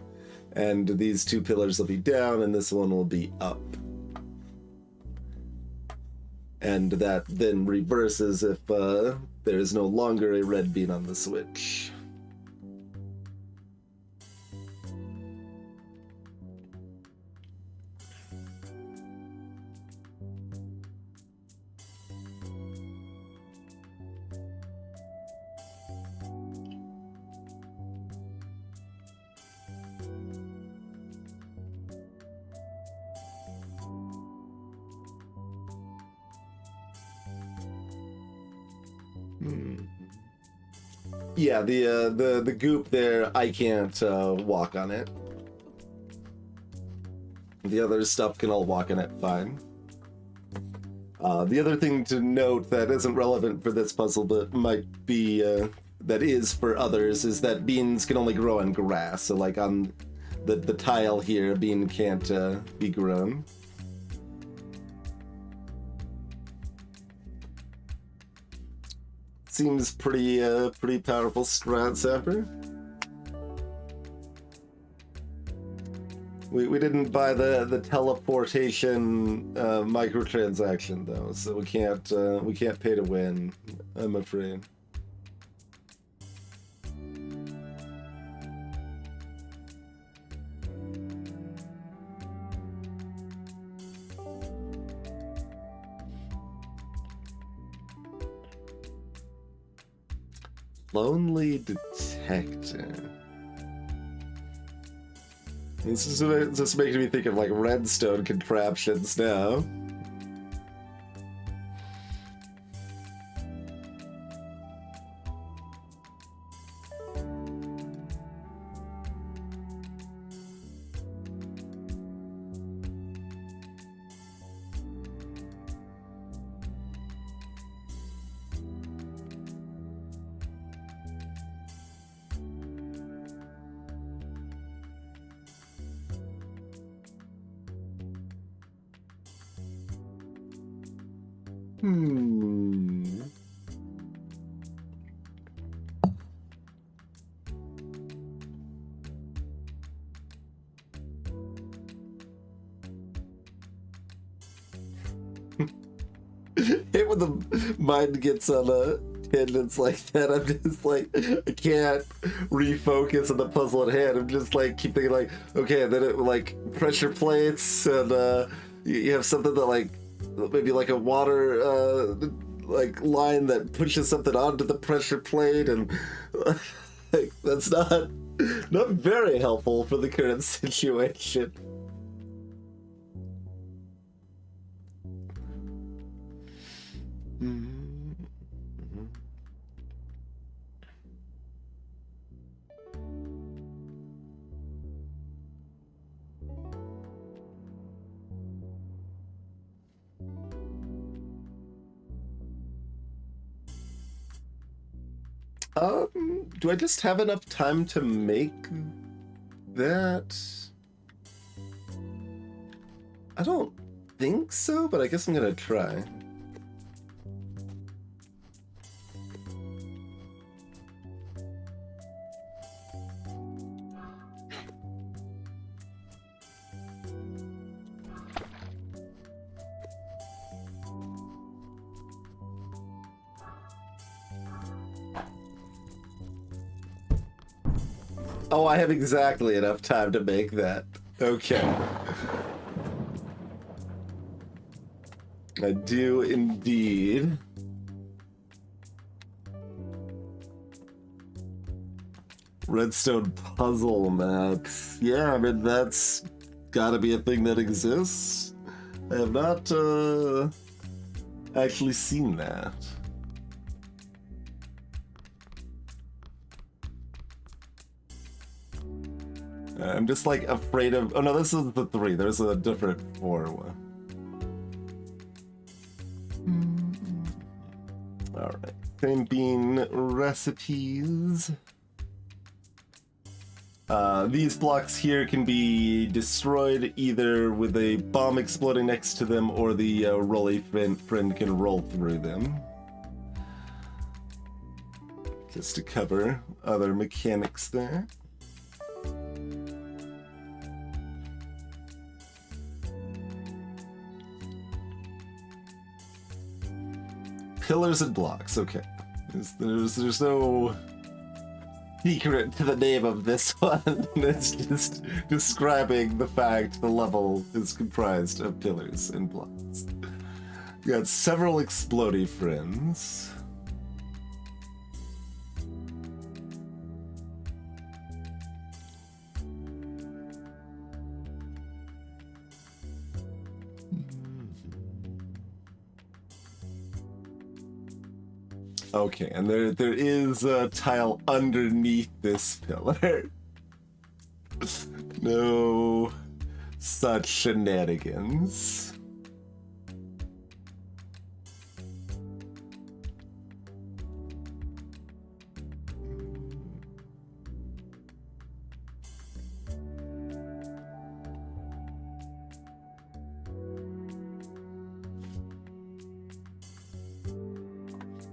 [SPEAKER 1] and these two pillars will be down and this one will be up. And that then reverses if there is no longer a red bean on the switch. Yeah, the goop there, I can't walk on it. The other stuff can all walk on it fine. The other thing to note that isn't relevant for this puzzle, but might be that is for others, is that beans can only grow on grass. So like on the tile here, a bean can't be grown. Seems pretty powerful strat, Sapper. We didn't buy the teleportation microtransaction though, so we can't pay to win, I'm afraid. Lonely detector. This is just making me think of like redstone contraptions now. Hate when the mind gets on a tangents like that. I'm just like, I can't refocus on the puzzle at hand. I'm just like keep thinking like, okay, and then it like pressure plates, and you have something that like maybe like a water like line that pushes something onto the pressure plate, and like, that's not very helpful for the current situation. Do I just have enough time to make that? I don't think so, but I guess I'm gonna try. Oh, I have exactly enough time to make that. Okay. I do indeed. Redstone puzzle maps. Yeah, I mean, that's gotta be a thing that exists. I have not actually seen that. I'm just like afraid of. Oh no, this is the 3. There's a different 4 one. All right, same bean recipes. These blocks here can be destroyed either with a bomb exploding next to them, or the rolly friend can roll through them. Just to cover other mechanics there. Pillars and blocks, okay. There's no secret to the name of this one. It's just describing the fact the level is comprised of pillars and blocks. We got several explodey friends. Okay, and there is a tile underneath this pillar. No such shenanigans.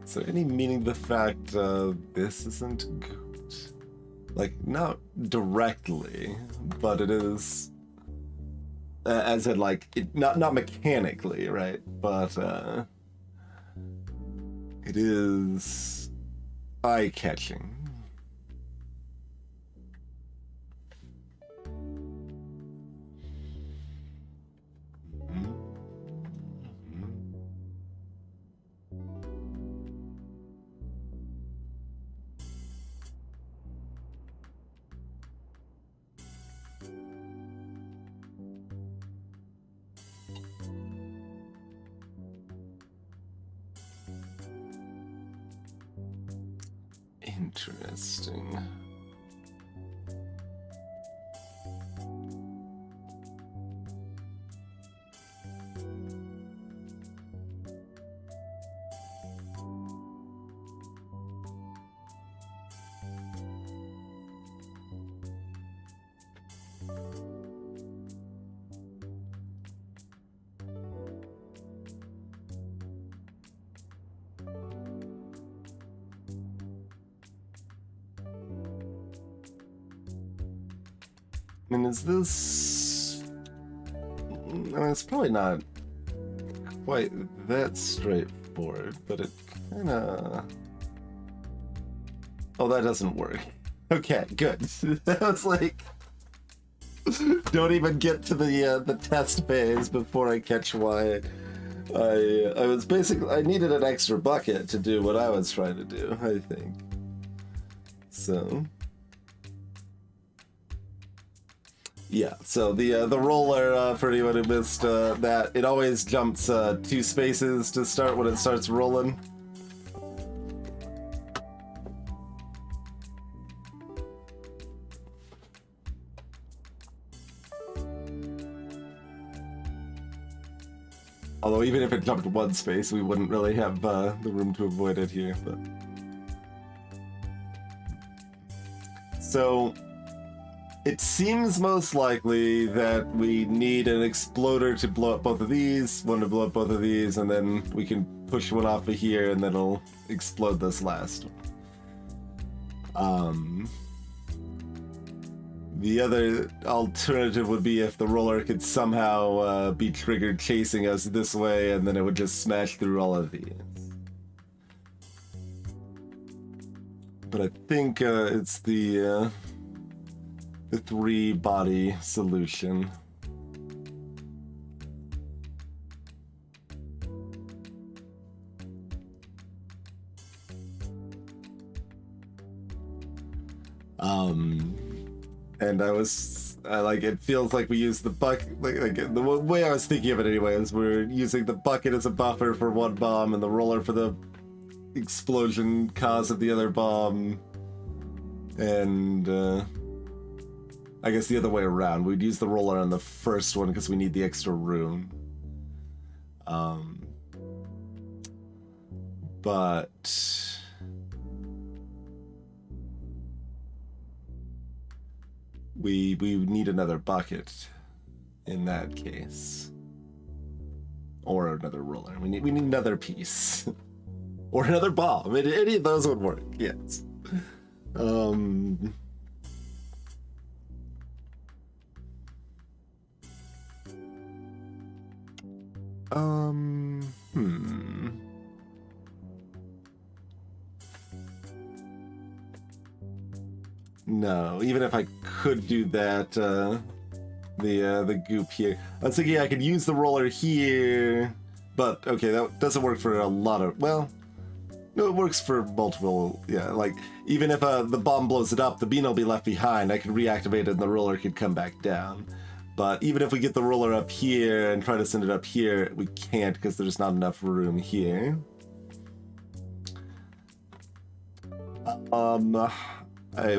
[SPEAKER 1] Is there any meaning to the fact this isn't good? Like, not directly, but it is, as in, like, not mechanically, right? But it is eye-catching. Interesting. I mean, is this... I mean, it's probably not quite that straightforward, but it kind of... Oh, that doesn't work. Okay, good. That was like... Don't even get to the test phase before I catch why I was basically... I needed an extra bucket to do what I was trying to do, I think. So... Yeah, so the roller, for anyone who missed that, it always jumps 2 spaces to start when it starts rolling. Although even if it jumped 1 space, we wouldn't really have the room to avoid it here. But so... It seems most likely that we need an exploder to blow up both of these, one to blow up both of these, and then we can push one off of here and then it'll explode this last one. The other alternative would be if the roller could somehow be triggered chasing us this way, and then it would just smash through all of these. But I think it's the 3-body solution. And it feels like we use the bucket, like the way I was thinking of it anyway is we're using the bucket as a buffer for one bomb and the roller for the explosion cause of the other bomb, and I guess the other way around. We'd use the roller on the first one because we need the extra room. But we need another bucket in that case, or another roller. We need another piece, or another ball. I mean, any of those would work. Yes. No, even if I could do that, the goop here. I was thinking I could use the roller here, but okay, that doesn't work for a lot of, well, no, it works for multiple, yeah, like, even if the bomb blows it up, the bean will be left behind. I could reactivate it and the roller could come back down. But even if we get the roller up here and try to send it up here, we can't because there's not enough room here.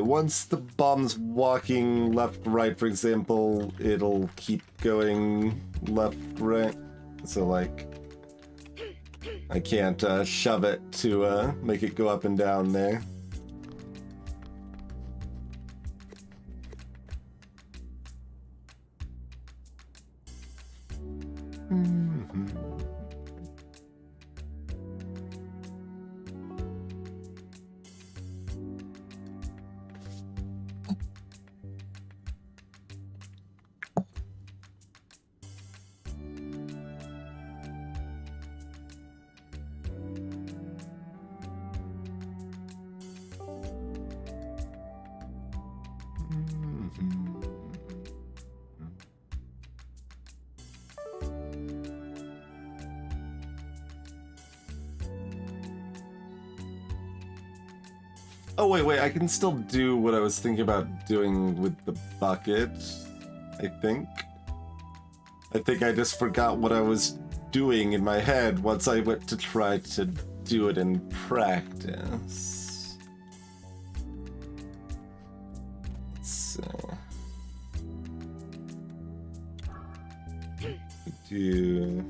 [SPEAKER 1] Once the bomb's walking left, right, for example, it'll keep going left, right. So, like, I can't shove it to make it go up and down there. Oh, wait, I can still do what I was thinking about doing with the bucket, I think. I think I just forgot what I was doing in my head once I went to try to do it in practice. So... do...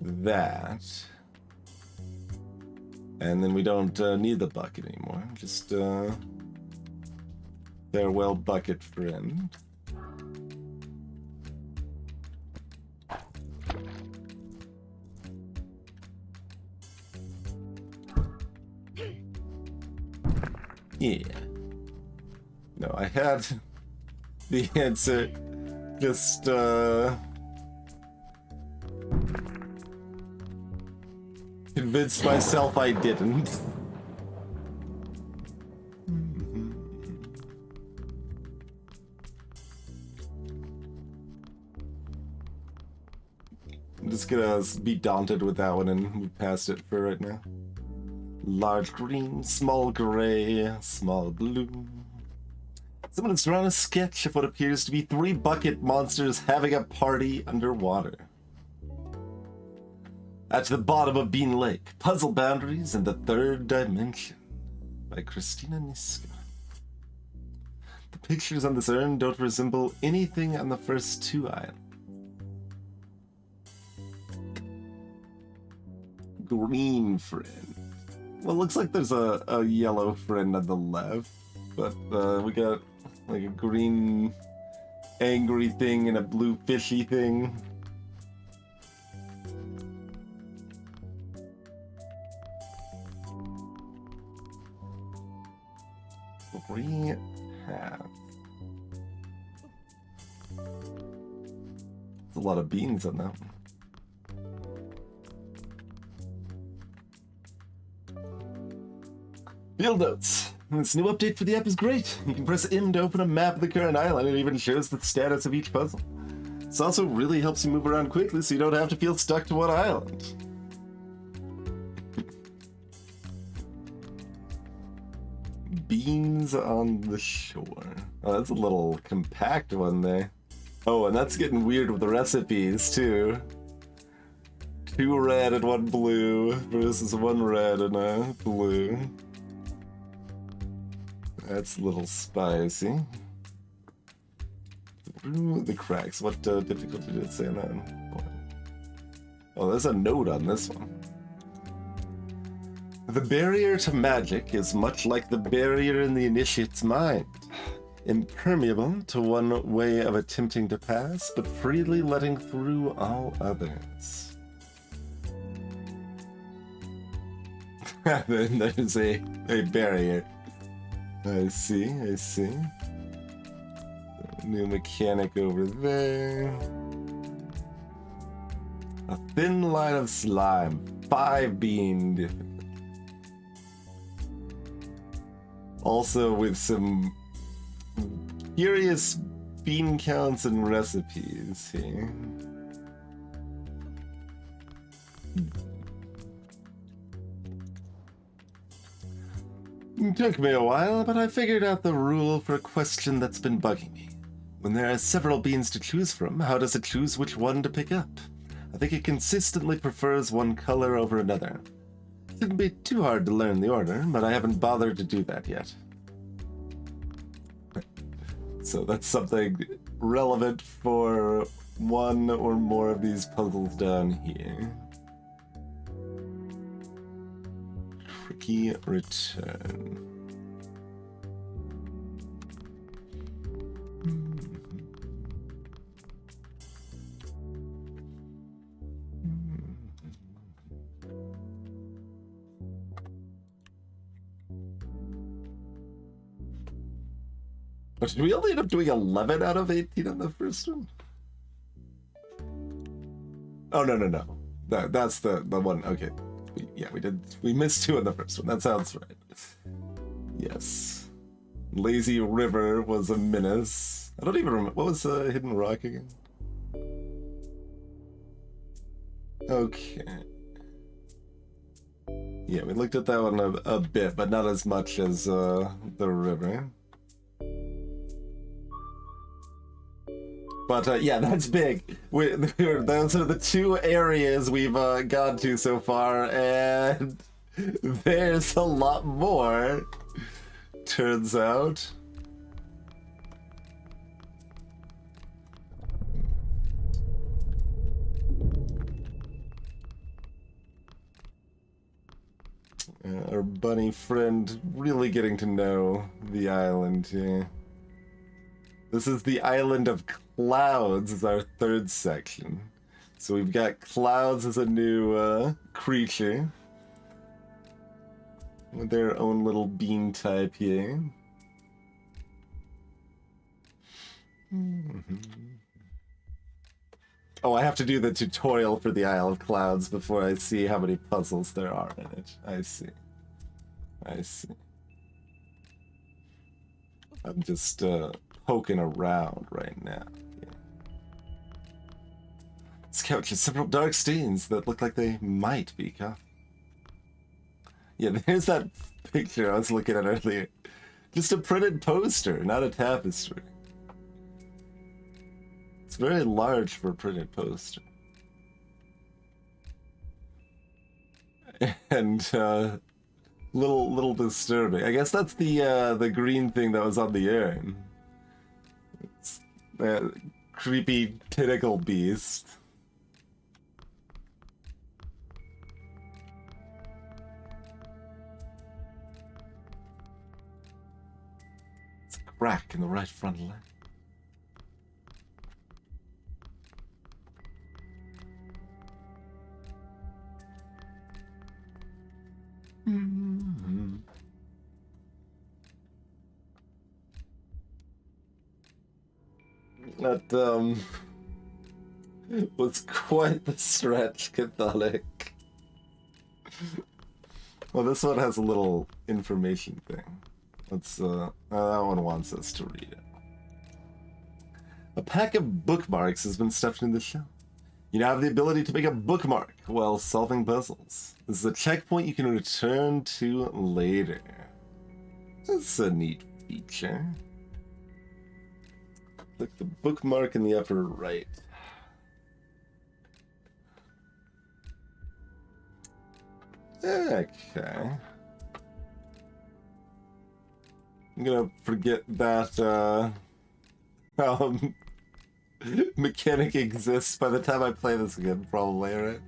[SPEAKER 1] that. And then we don't need the bucket anymore. Just farewell, bucket friend. Yeah. No, I had the answer. Just convinced myself I didn't. I'm just gonna be daunted with that one and move past it for right now. Large green, small gray, small blue. Someone has drawn a sketch of what appears to be 3 bucket monsters having a party underwater. At the bottom of Bean Lake, Puzzle Boundaries in the Third Dimension by Christina Niska. The pictures on this urn don't resemble anything on the first 2 islands. Green friend. Well, looks like there's a yellow friend on the left, but we got like a green angry thing and a blue fishy thing. We have a lot of beans on that one. Field notes. This new update for the app is great. You can press M to open a map of the current island. It even shows the status of each puzzle. This also really helps you move around quickly so you don't have to feel stuck to one island. Beans on the shore. Oh, that's a little compact one there. Oh, and that's getting weird with the recipes too. 2 red and 1 blue versus 1 red and a blue. That's a little spicy. Through the cracks. What difficulty did it say on that one? Oh, there's a note on this one. The barrier to magic is much like the barrier in the initiate's mind. Impermeable to one way of attempting to pass, but freely letting through all others. Then there's a barrier. I see, I see. New mechanic over there. A thin line of slime. 5 bean difficulty. Also with some curious bean counts and recipes here. It took me a while, but I figured out the rule for a question that's been bugging me. When there are several beans to choose from, how does it choose which one to pick up? I think it consistently prefers one color over another. Shouldn't be too hard to learn the order, but I haven't bothered to do that yet. So that's something relevant for one or more of these puzzles down here. Tricky return. But did we only end up doing 11 out of 18 on the first one? Oh, no. That's the one. Okay. We missed 2 on the first one. That sounds right. Yes. Lazy River was a menace. I don't even remember. What was Hidden Rock again? Okay. Yeah, we looked at that one a bit, but not as much as the river. But yeah, that's big. Those are the 2 areas we've gone to so far, and there's a lot more, turns out. Our bunny friend really getting to know the island here. This is the Island of Clouds, is our 3rd section. So we've got Clouds as a new creature. With their own little bean type here. Oh, I have to do the tutorial for the Isle of Clouds before I see how many puzzles there are in it. I see. I'm just poking around right now. Yeah. This couch has several dark stains that look like they might be coffee. Yeah, there's that picture I was looking at earlier. Just a printed poster, not a tapestry. It's very large for a printed poster. And little disturbing. I guess that's the green thing that was on the urn. It's that creepy tentacle beast. It's a crack in the right front leg. That was quite the stretch, Catholic. Well, this one has a little information thing. Let's that one wants us to read it. A pack of bookmarks has been stuffed in the shelf. You now have the ability to make a bookmark while solving puzzles. This is a checkpoint you can return to later. That's a neat feature. Click the bookmark in the upper right. Okay. I'm gonna forget that mechanic exists by the time I play this again, probably, right?